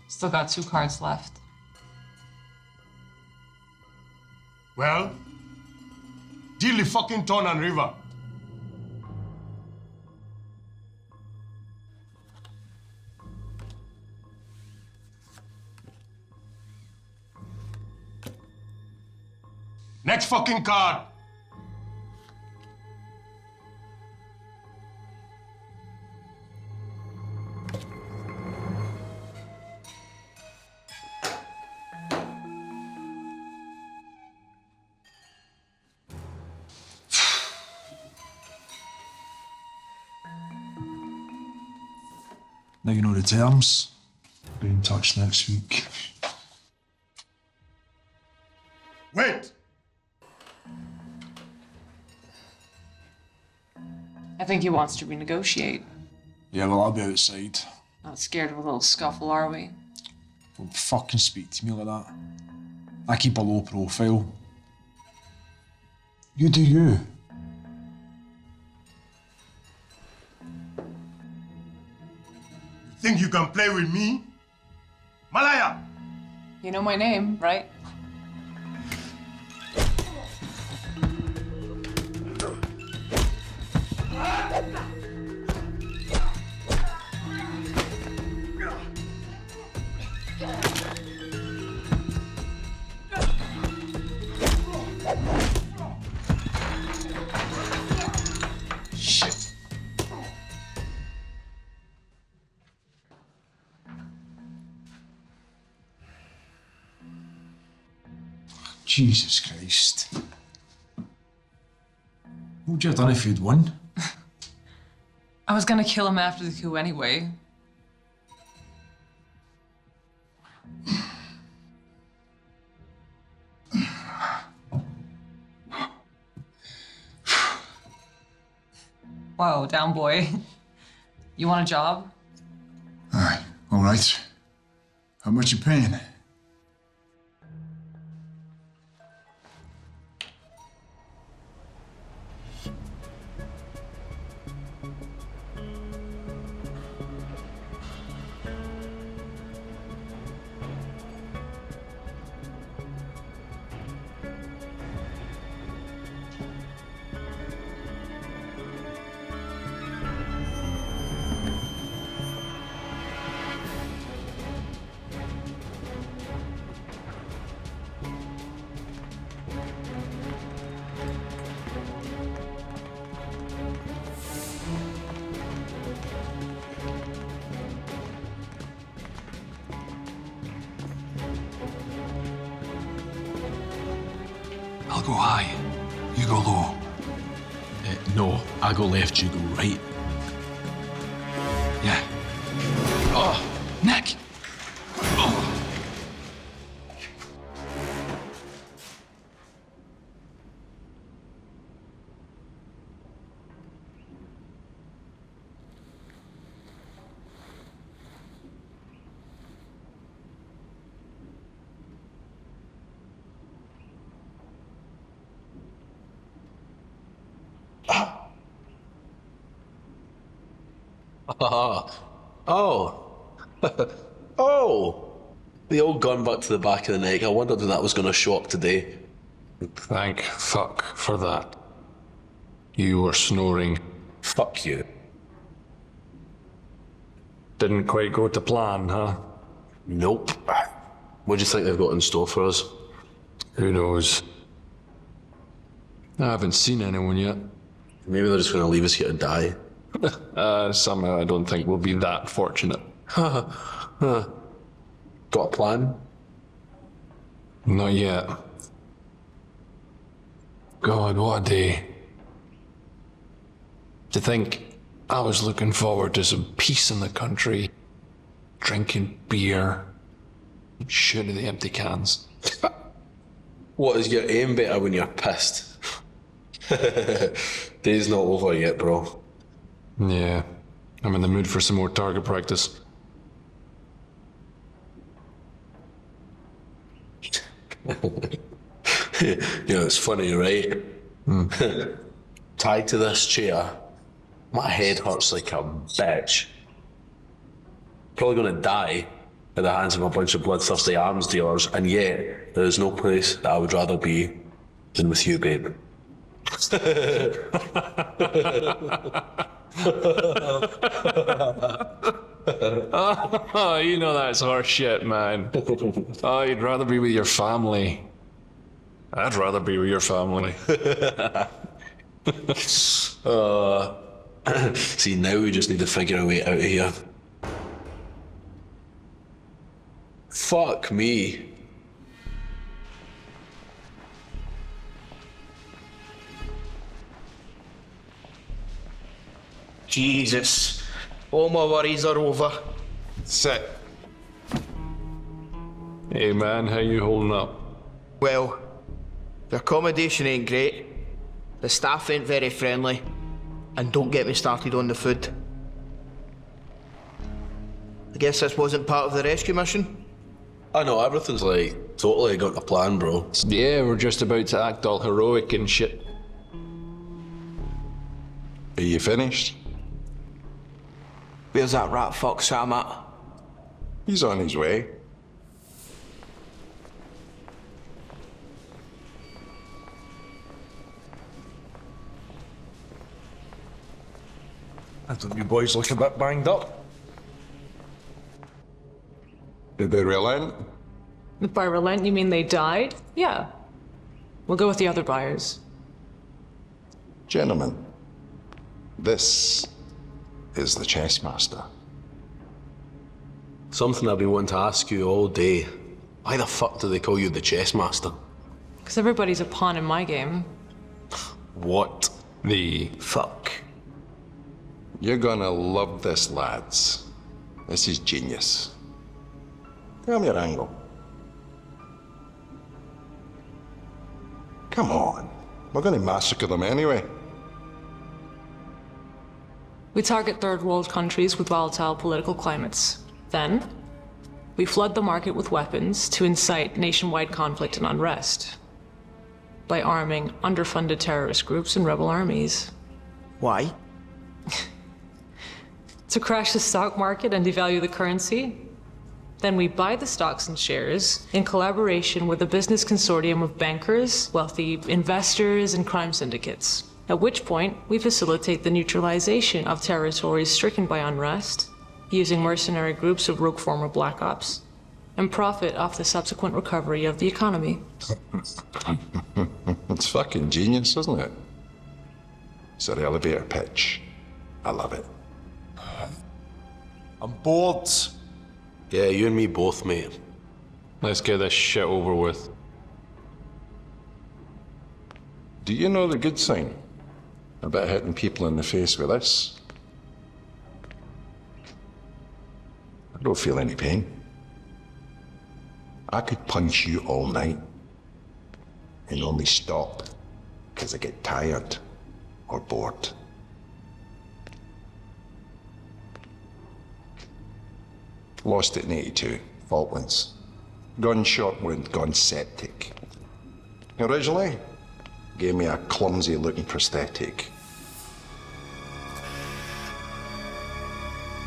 Still got 2 cards left. Well, deal the fucking turn and river. Next fucking card. Now you know the terms. Be in touch next week. Wait! I think he wants to renegotiate. Yeah, well, I'll be outside. Not scared of a little scuffle, are we? Don't fucking speak to me like that. I keep a low profile. You do you. You think you can play with me? Malaya! You know my name, right? Shit. Jesus Christ. What would you have done if you'd won? I was gonna kill him after the coup anyway. Whoa, down boy. You want a job? Aye, all right. How much you paying? I'll go high. You go low. No, I go left, you go right. Yeah. Oh, Nick! Oh. Oh. Oh. The old gun butt to the back of the neck. I wondered if that was going to show up today. Thank fuck for that. You were snoring. Fuck you. Didn't quite go to plan, huh? Nope. What do you think they've got in store for us? Who knows? I haven't seen anyone yet. Maybe they're just going to leave us here to die. Somehow I don't think we'll be that fortunate. Got a plan? Not yet. God, what a day. To think I was looking forward to some peace in the country, drinking beer, shooting the empty cans. What is your aim better when you're pissed? Day's not over yet, bro. Yeah, I'm in the mood for some more target practice. You know, it's funny, right? Tied to this chair, my head hurts like a bitch. Probably gonna die at the hands of a bunch of bloodthirsty arms dealers, and yet there is no place that I would rather be than with you, babe. Oh, you know that's horse shit, man. Oh, you'd rather be with your family. I'd rather be with your family. See, now we just need to figure a way out of here. Fuck me. Jesus. All my worries are over. Sit. Hey man, how you holding up? Well, the accommodation ain't great, the staff ain't very friendly, and don't get me started on the food. I guess this wasn't part of the rescue mission? I know, everything's like totally got a plan, bro. Yeah, we're just about to act all heroic and shit. Are you finished? Where's that rat fuck Sam at? He's on his way. I thought you boys look a bit banged up. Did they relent? By relent, you mean they died? Yeah. We'll go with the other buyers. Gentlemen, this is the chess master. Something I've been wanting to ask you all day. Why the fuck do they call you the chess master? Because everybody's a pawn in my game. What the fuck? You're gonna love this, lads. This is genius. Tell me your angle. Come on. We're gonna massacre them anyway. We target third world countries with volatile political climates. Then, we flood the market with weapons to incite nationwide conflict and unrest by arming underfunded terrorist groups and rebel armies. Why? To crash the stock market and devalue the currency. Then we buy the stocks and shares in collaboration with a business consortium of bankers, wealthy investors, and crime syndicates. At which point, we facilitate the neutralization of territories stricken by unrest, using mercenary groups of rogue former black ops, and profit off the subsequent recovery of the economy. It's fucking genius, isn't it? It's an elevator pitch. I love it. I'm bored. Yeah, you and me both, mate. Let's get this shit over with. Do you know the good sign about hitting people in the face with this? I don't feel any pain. I could punch you all night and only stop because I get tired or bored. Lost it in 82, Falklands. Gunshot wound gone septic. Originally, gave me a clumsy looking prosthetic.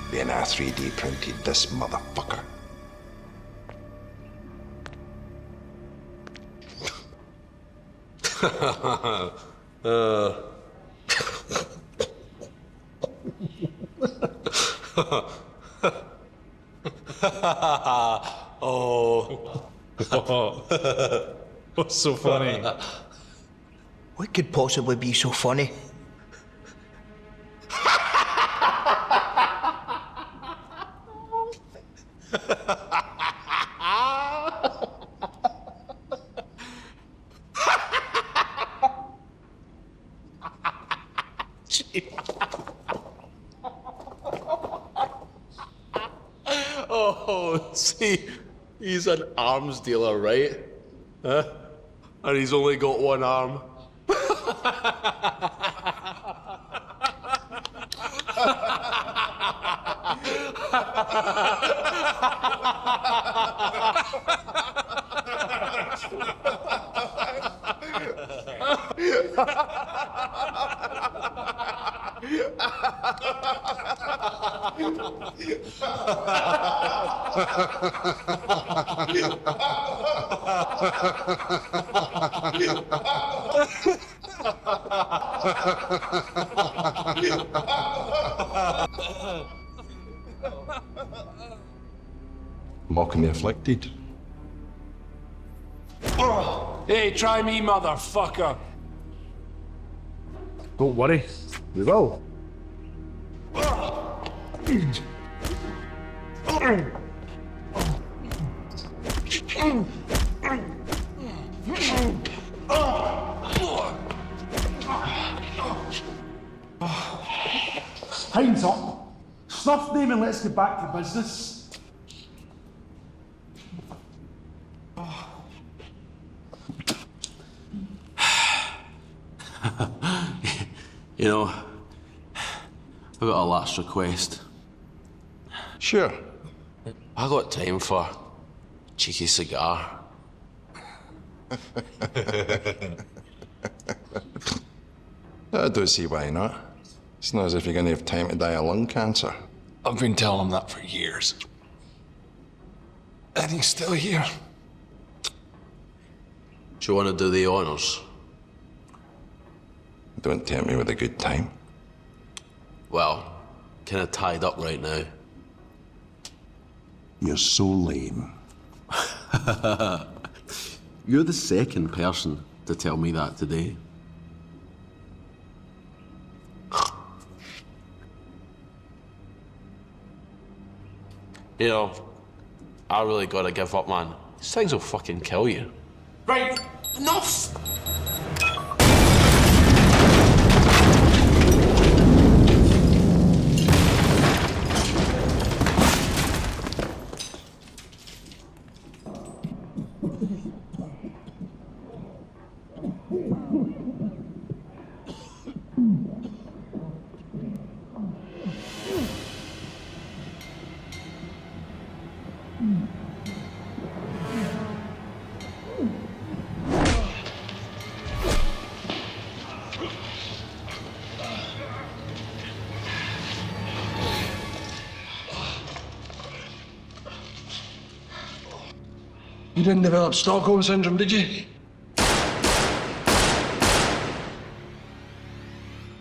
Then I 3D printed this motherfucker. Oh. What's so funny? What could possibly be so funny? Oh, see, he's an arms dealer, right? Huh? And he's only got one arm. Mocking the afflicted. Hey, try me, motherfucker. Don't worry, we will. Hands up. snuff name and let's get back to business. You know, I've got a last request. Sure. I got time for a cheeky cigar. I don't see why not. It's not as if you're going to have time to die of lung cancer. I've been telling him that for years. And he's still here. Do you want to do the honours? Don't tempt me with a good time. Well, kind of tied up right now. You're so lame. You're the second person to tell me that today. You know, I really gotta give up, man. These things will fucking kill you. Right, enough! You didn't develop Stockholm Syndrome, did you?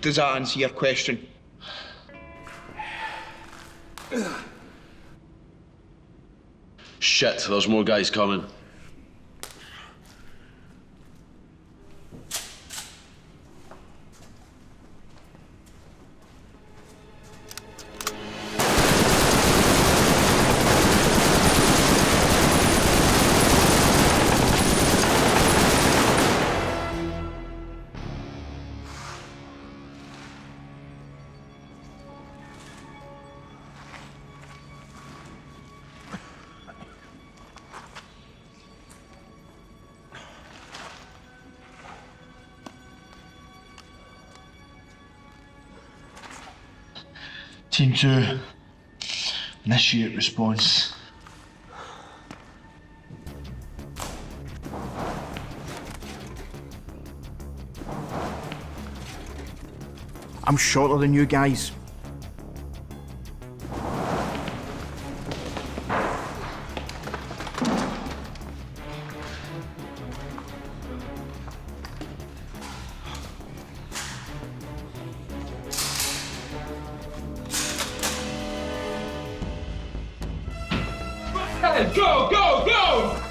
Does that answer your question? Shit, there's more guys coming. Team 2, initiate response. I'm shorter than you guys. Go, go, go!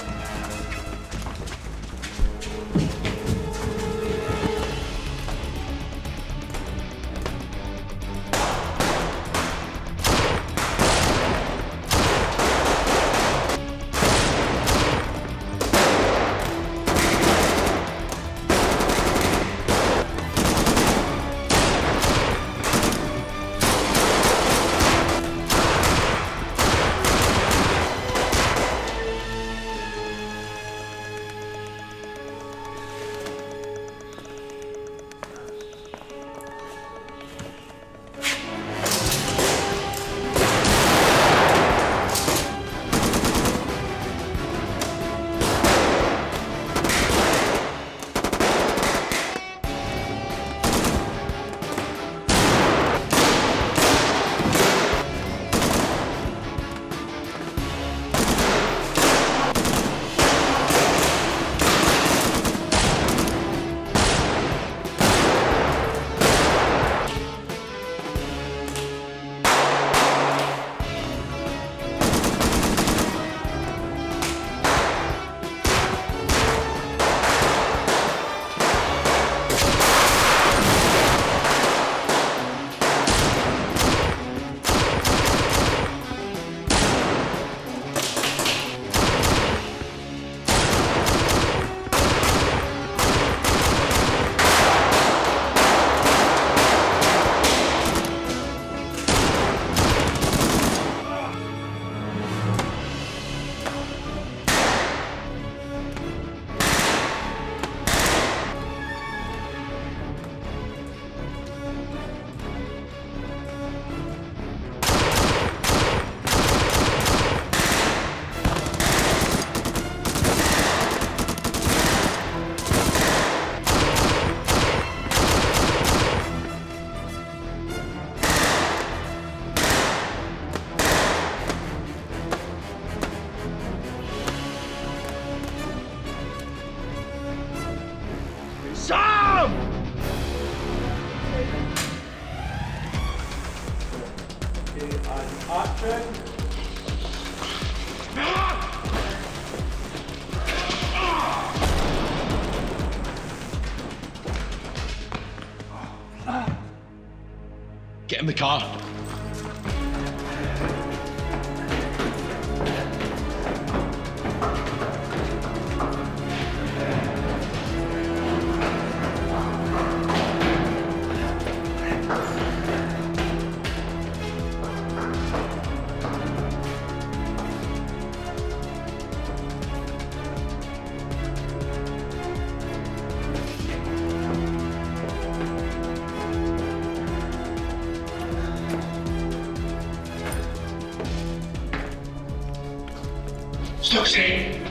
in the car. Stokesy!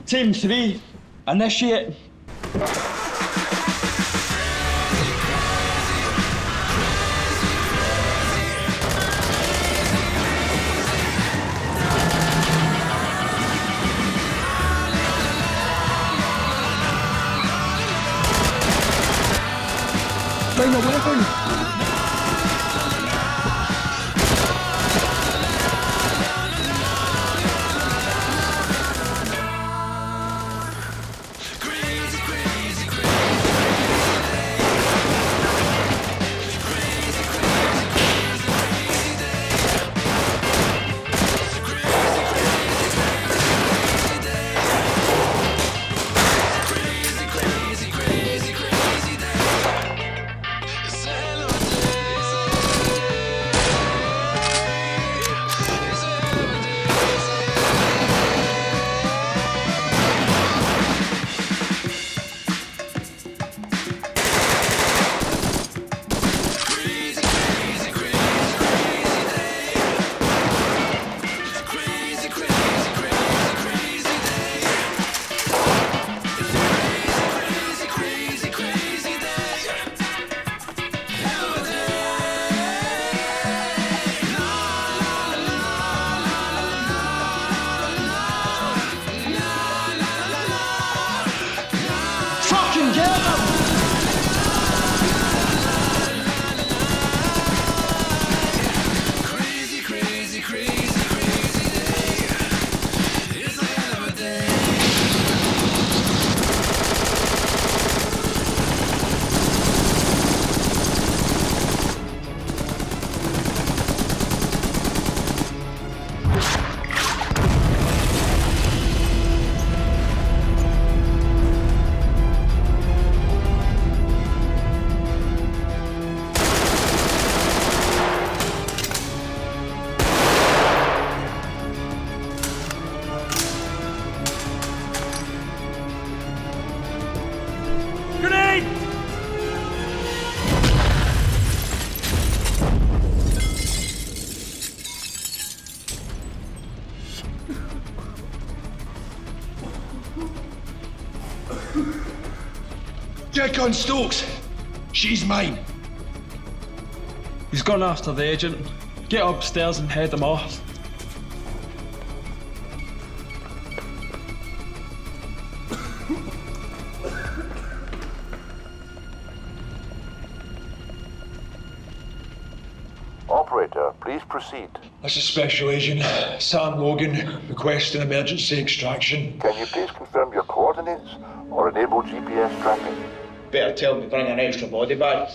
Team 3, initiate. Bring a weapon! Check on Stokes. She's mine. He's gone after the agent. Get upstairs and head him off. Operator, please proceed. This is Special Agent Sam Logan requesting emergency extraction. Can you please confirm your coordinates? or enable GPS tracking. Better tell me bring an extra body bag.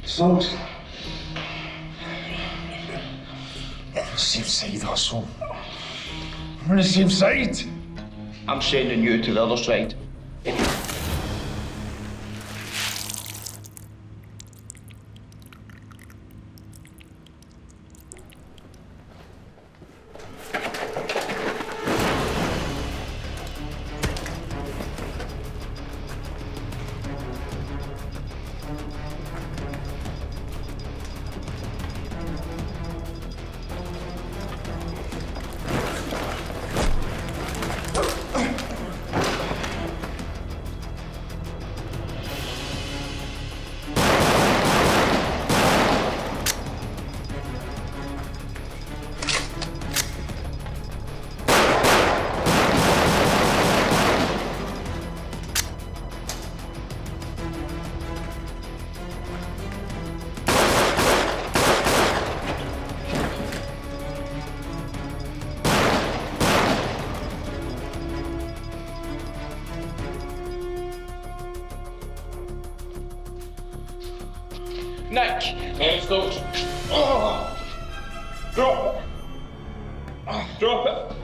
Stokes. Same side, asshole. We're on the same side. I'm sending you to the other side. Nick! Hey, Stokes. Oh. Drop it! Drop it!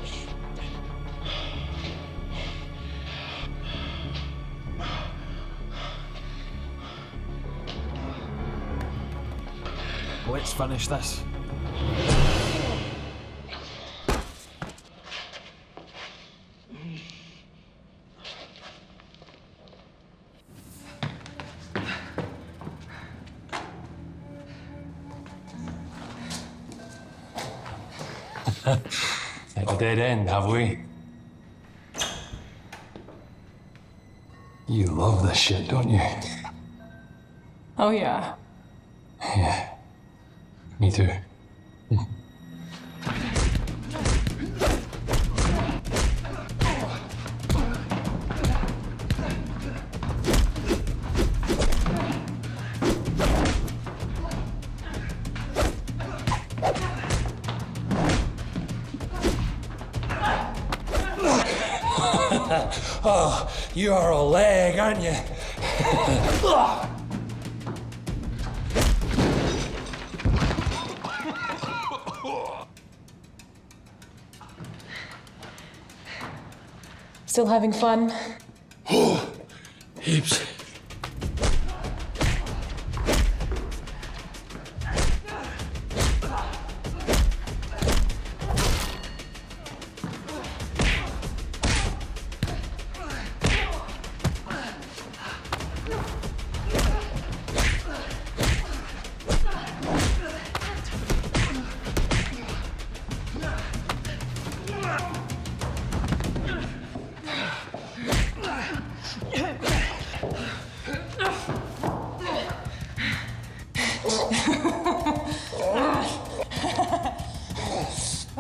Let's finish this. At a dead end, have we? You love this shit, don't you? Oh, yeah. Yeah. Me too. Oh, you are a leg, aren't you? Still having fun? Oh, heaps.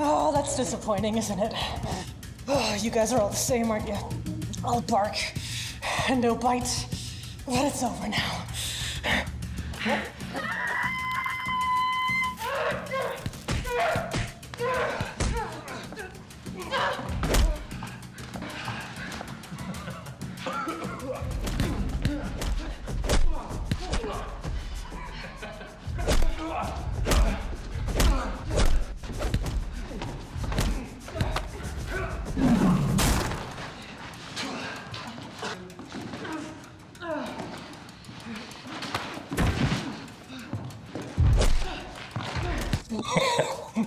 Oh, that's disappointing, isn't it? Oh, you guys are all the same, aren't you? All bark and no bite. But it's over now.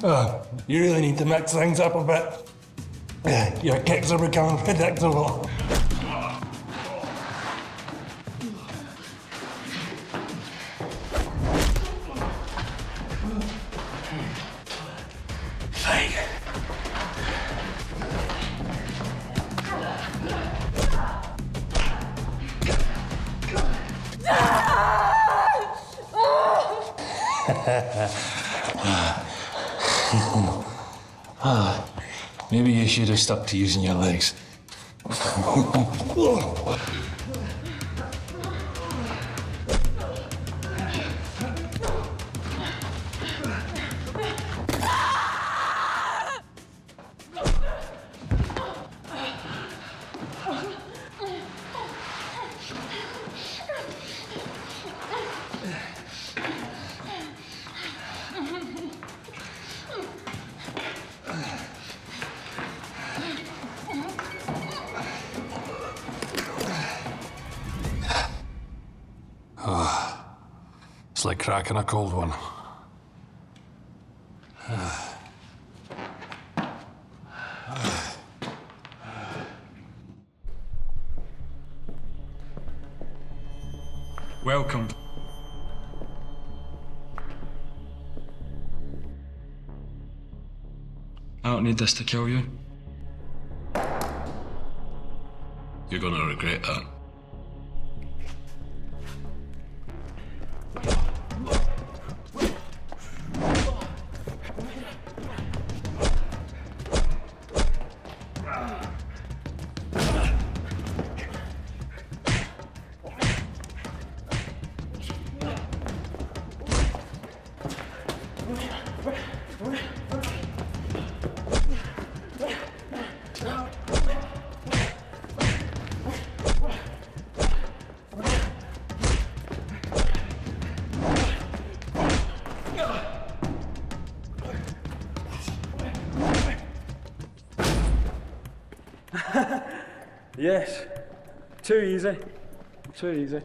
You really need to mix things up a bit. Your kicks are becoming predictable. Maybe you should have stuck to using your legs. It's like cracking a cold one. Welcome. I don't need this to kill you. You're gonna regret that. Yes. Too easy. Too easy.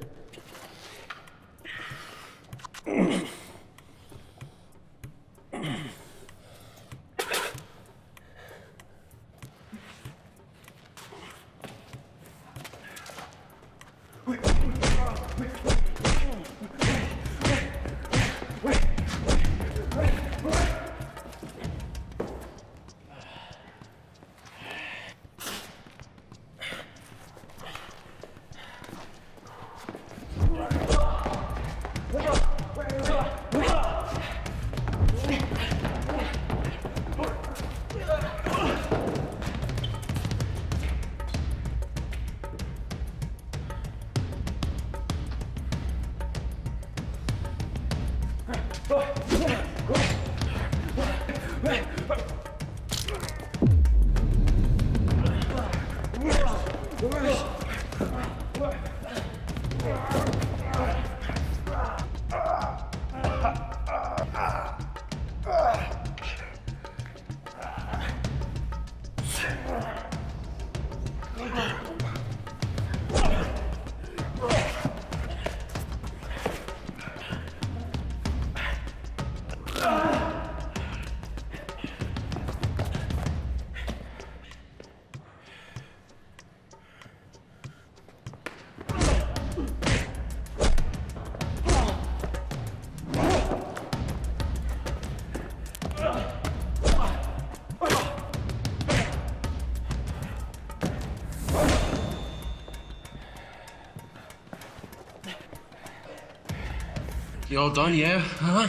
You all done, yeah? Huh?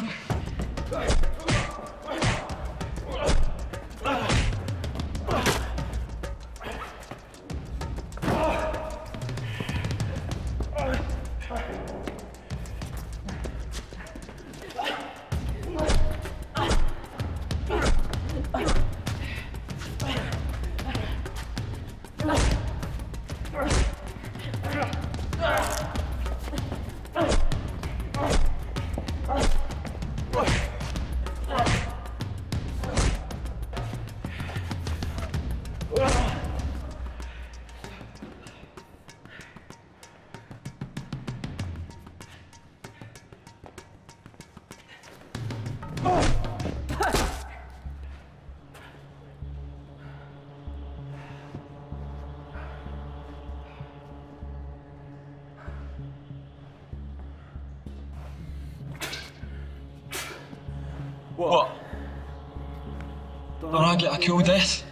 Don't I get a cool death?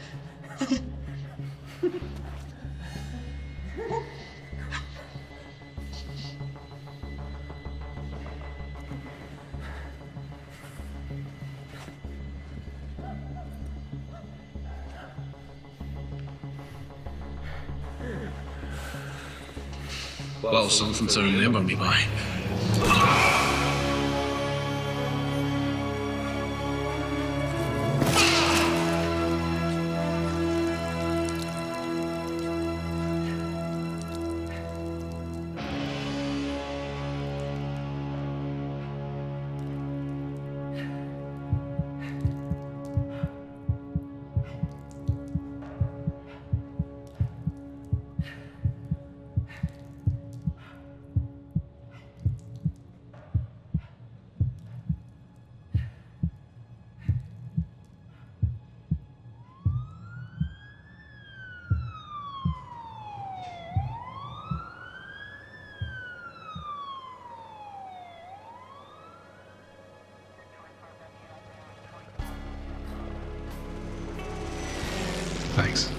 Well, something to remember me by. Thanks.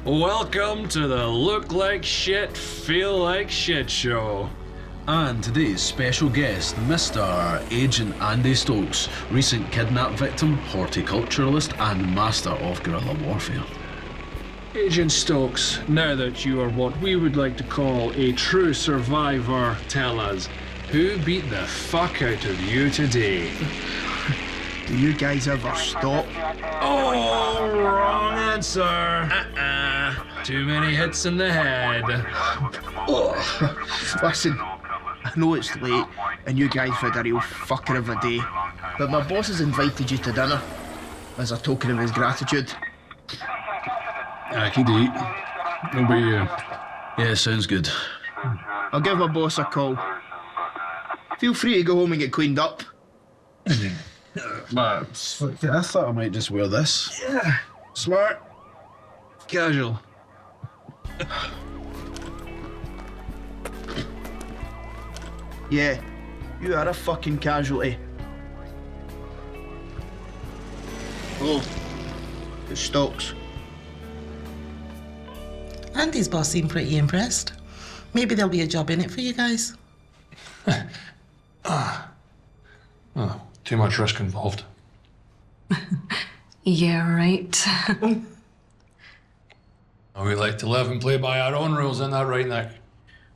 Welcome to the Look Like Shit, Feel Like Shit show. And today's special guest, Mr. Agent Andy Stokes, recent kidnap victim, horticulturalist, and master of guerrilla warfare. Agent Stokes, now that you are what we would like to call a true survivor, tell us, who beat the fuck out of you today? Do you guys ever stop? Oh, wrong answer. Too many hits in the head. Oh, listen, I know it's late and you guys had a real fucker of a day, but my boss has invited you to dinner as a token of his gratitude. I could eat. What about you? Yeah, sounds good. I'll give my boss a call. Feel free to go home and get cleaned up. I thought I might just wear this. Yeah, smart. Casual. Yeah, you are a fucking casualty. Hello, it's Stokes. Andy's boss seemed pretty impressed. Maybe there'll be a job in it for you guys. Oh, too much risk involved. Yeah, right. We like to live and play by our own rules, isn't that right, Nick?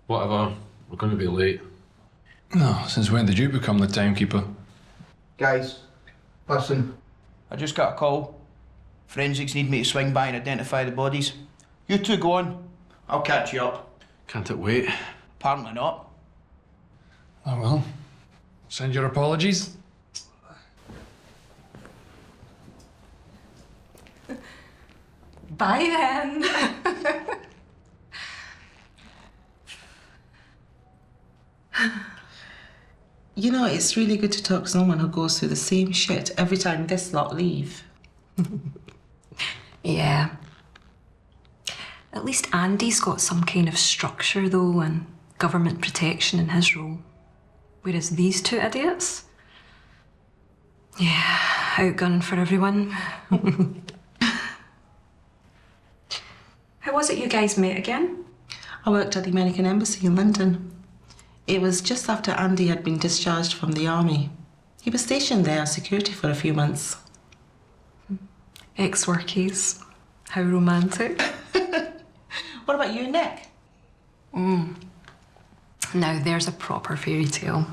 Whatever. We're going to be late. No, since when did you become the timekeeper? Guys, listen. I just got a call. Forensics need me to swing by and identify the bodies. You two go on. I'll catch you up. Can't it wait? Apparently not. Oh well. Send your apologies. Bye then. You know, it's really good to talk to someone who goes through the same shit every time this lot leave. Yeah. At least Andy's got some kind of structure, though, and government protection in his role. Whereas these two idiots? Yeah, outgunned for everyone. How was it you guys met again? I worked at the American Embassy in London. It was just after Andy had been discharged from the army. He was stationed there as security for a few months. Ex-workies. How romantic. What about you and Nick? Now there's a proper fairy tale.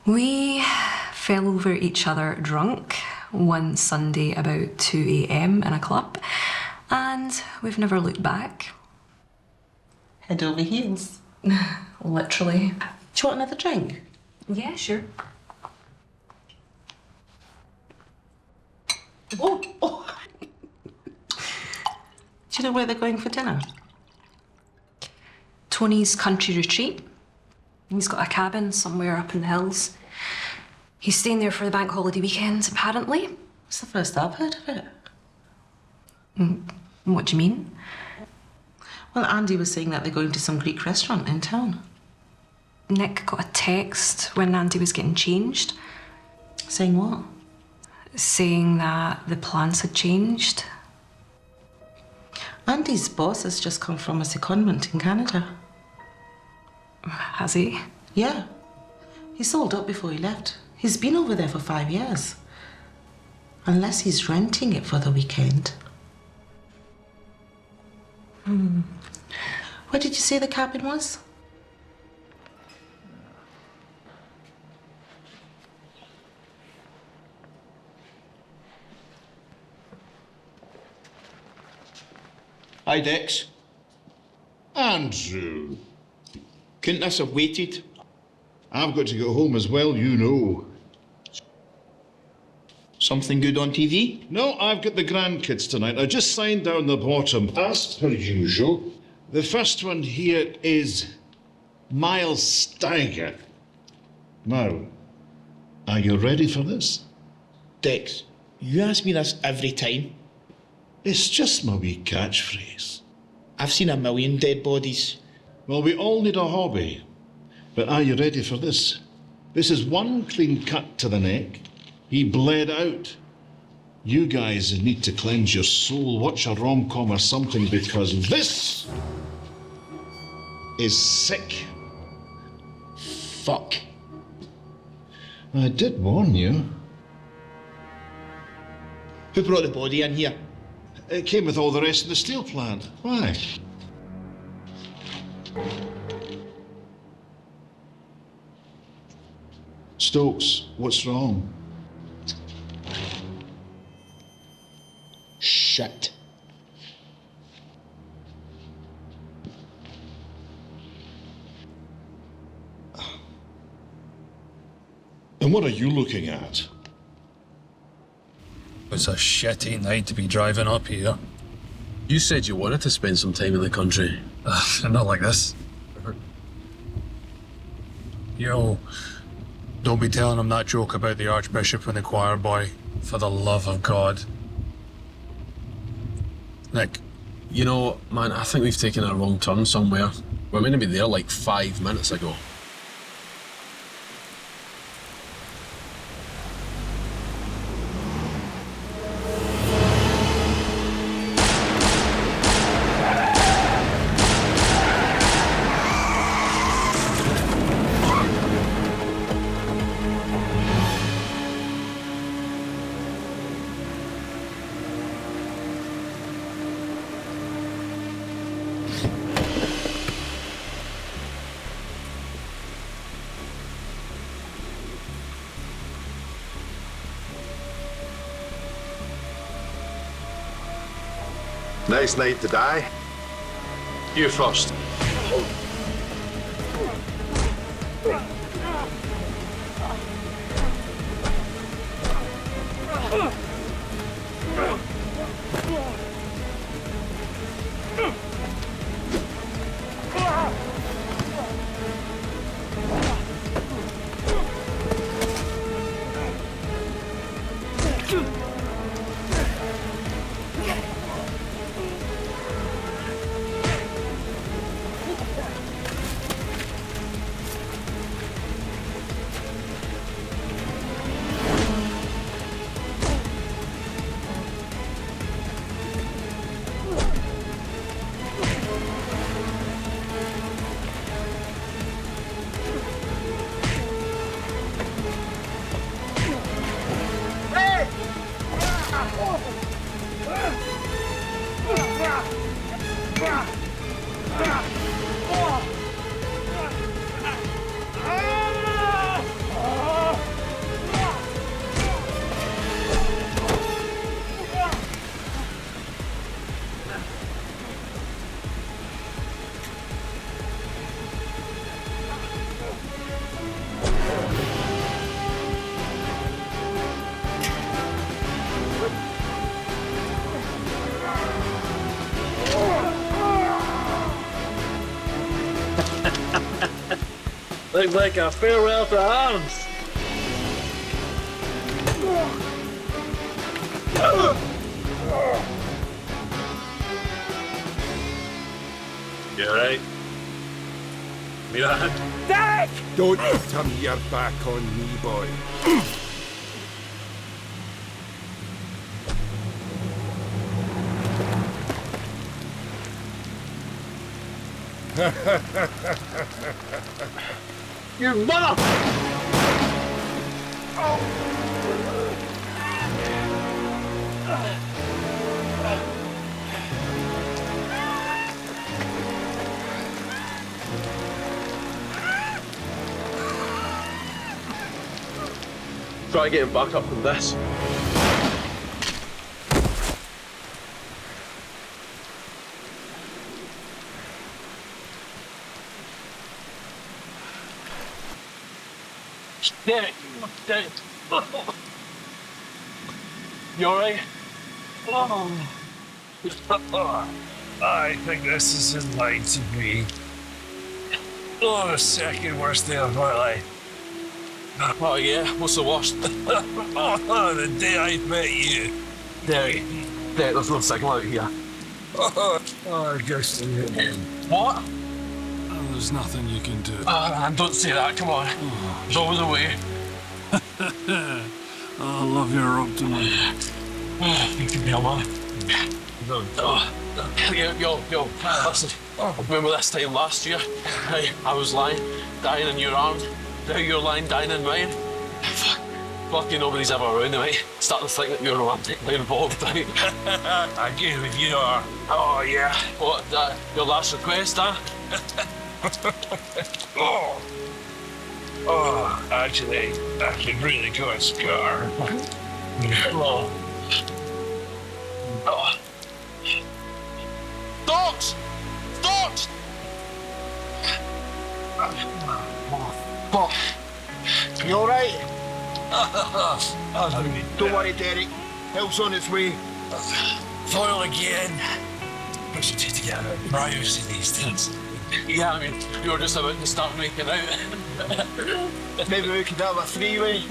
We fell over each other drunk one Sunday about 2 a.m. in a club, and we've never looked back. Head over heels. Literally. Do you want another drink? Yeah, sure. Oh. Do you know where they're going for dinner? Tony's country retreat. He's got a cabin somewhere up in the hills. He's staying there for the bank holiday weekend, apparently. It's the first I've heard of it. What do you mean? Well, Andy was saying that they're going to some Greek restaurant in town. Nick got a text when Andy was getting changed. Saying what? Saying that the plans had changed. Andy's boss has just come from a secondment in Canada. Has he? Yeah. He sold up before he left. He's been over there for 5 years. Unless he's renting it for the weekend. Where did you say the cabin was? Hi, Dex. Andrew. Couldn't this have waited? I've got to go home as well, you know. Something good on TV? No, I've got the grandkids tonight. I just signed down the bottom, as per usual. The first one here is Miles Steiger. Now, are you ready for this? Dex, you ask me this every time. It's just my wee catchphrase. I've seen a million dead bodies. Well, we all need a hobby. But are you ready for this? This is one clean cut to the neck. He bled out. You guys need to cleanse your soul. Watch a rom-com or something, because this is sick. Fuck. I did warn you. Who brought the body in here? It came with all the rest of the steel plant. Why? Stokes, what's wrong? Shit. And what are you looking at? It's a shitty night to be driving up here. You said you wanted to spend some time in the country. Not like this. Yo, don't be telling him that joke about the Archbishop and the choir boy. For the love of God. Nick. You know, man, I think we've taken a wrong turn somewhere. We're meant to be there like 5 minutes ago. Nice night to die. You first. Looks like a farewell to arms. You alright? me that. Dick! Don't turn your back on me, boy. You mother! Try getting back up from this. Derek! Derek! You alright? I think this is in line to me. The second worst day of my life. Oh yeah? What's the worst? The day I met you. Derek, there's no signal out here. I guess What? there's nothing you can do. Don't say that, come on. It's always the way. I love your optimism. You can be a man. Yo, listen. Remember this time last year? I was lying, dying in your arms. Now you're lying, dying in mine. Lucky nobody's ever around me, mate. Starting to think that you're romantically involved, right? I get who you are. Oh, yeah. What, your last request, huh? Actually, I could really go a scar. Stokes! Stokes! You alright? Don't worry, Derek. Help's on its way. Foil again. We should take to get out of privacy these days. Yeah, I mean, you were just about to start making out. Maybe we could have a three-way.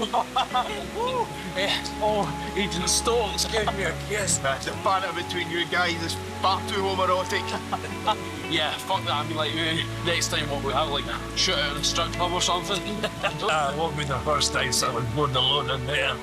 Agent Stokes, give me a kiss. The banter between you guys is far too homoerotic. Yeah, fuck that. I mean, like, next time what we have, like, shoot out in a strip club or something. It won't be the first time someone's born alone in there.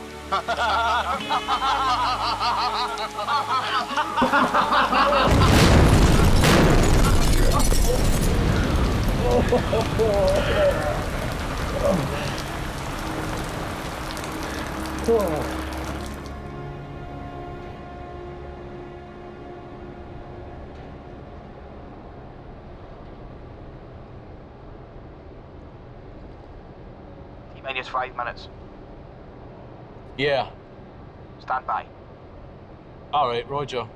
T-minus 5 minutes. Yeah. Stand by. All right, Roger.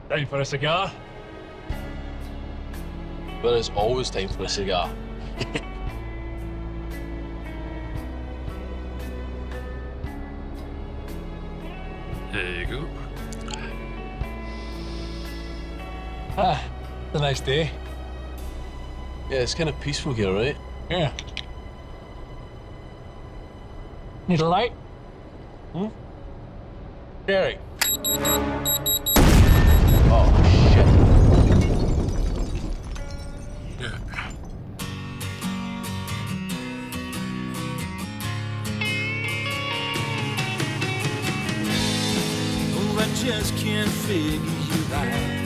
Time for a cigar? There is always time for a cigar. There you go. It's a nice day. Yeah, it's kind of peaceful here, right? Yeah. Need a light? Derek. Oh, shit. Yeah. Oh, I just can't figure you out.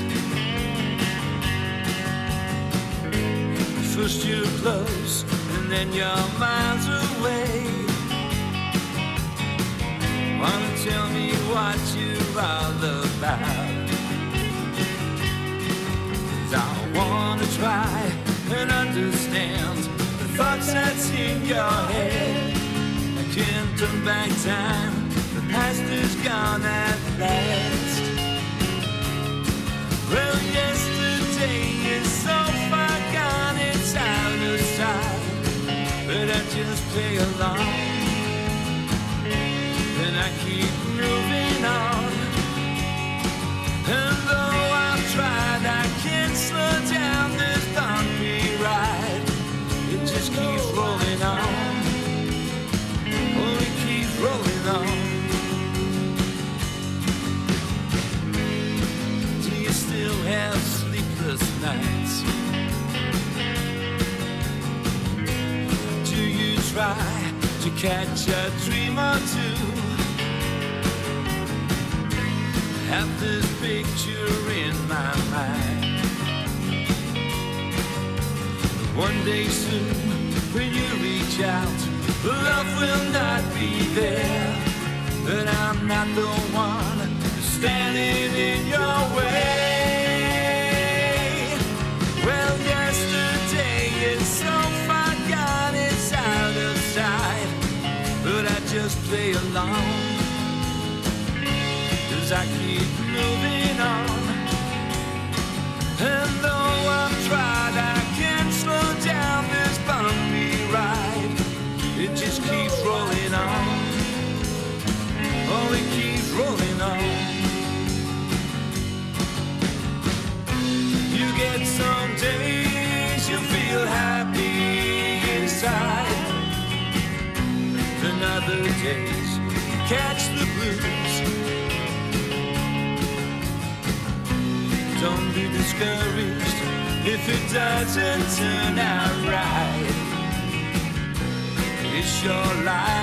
First you're close, and then you're miles away. Wanna tell me what you're all about? 'Cause I wanna try and understand the thoughts that's in your head. I can't turn back time, the past is gone at last. Well, yesterday is so far gone, it's out of sight, but I just play along, and I keep moving on. And though I've tried, I can't slow down this bumpy ride. It just keeps rolling on. Oh, it keeps rolling on. Do you still have sleepless try to catch a dream or two. Have this picture in my mind. One day soon, when you reach out, love will not be there. But I'm not the one standing in your way. Well, yesterday is so far gone, it's out of sight. But I just play along, 'cause I keep moving on. And though I'm tried, I can't slow down this bumpy ride. It just keeps rolling on. Oh, it keeps rolling on. You get some days you feel happy inside. Then other days you catch the blues. Don't be discouraged if it doesn't turn out right. It's your life.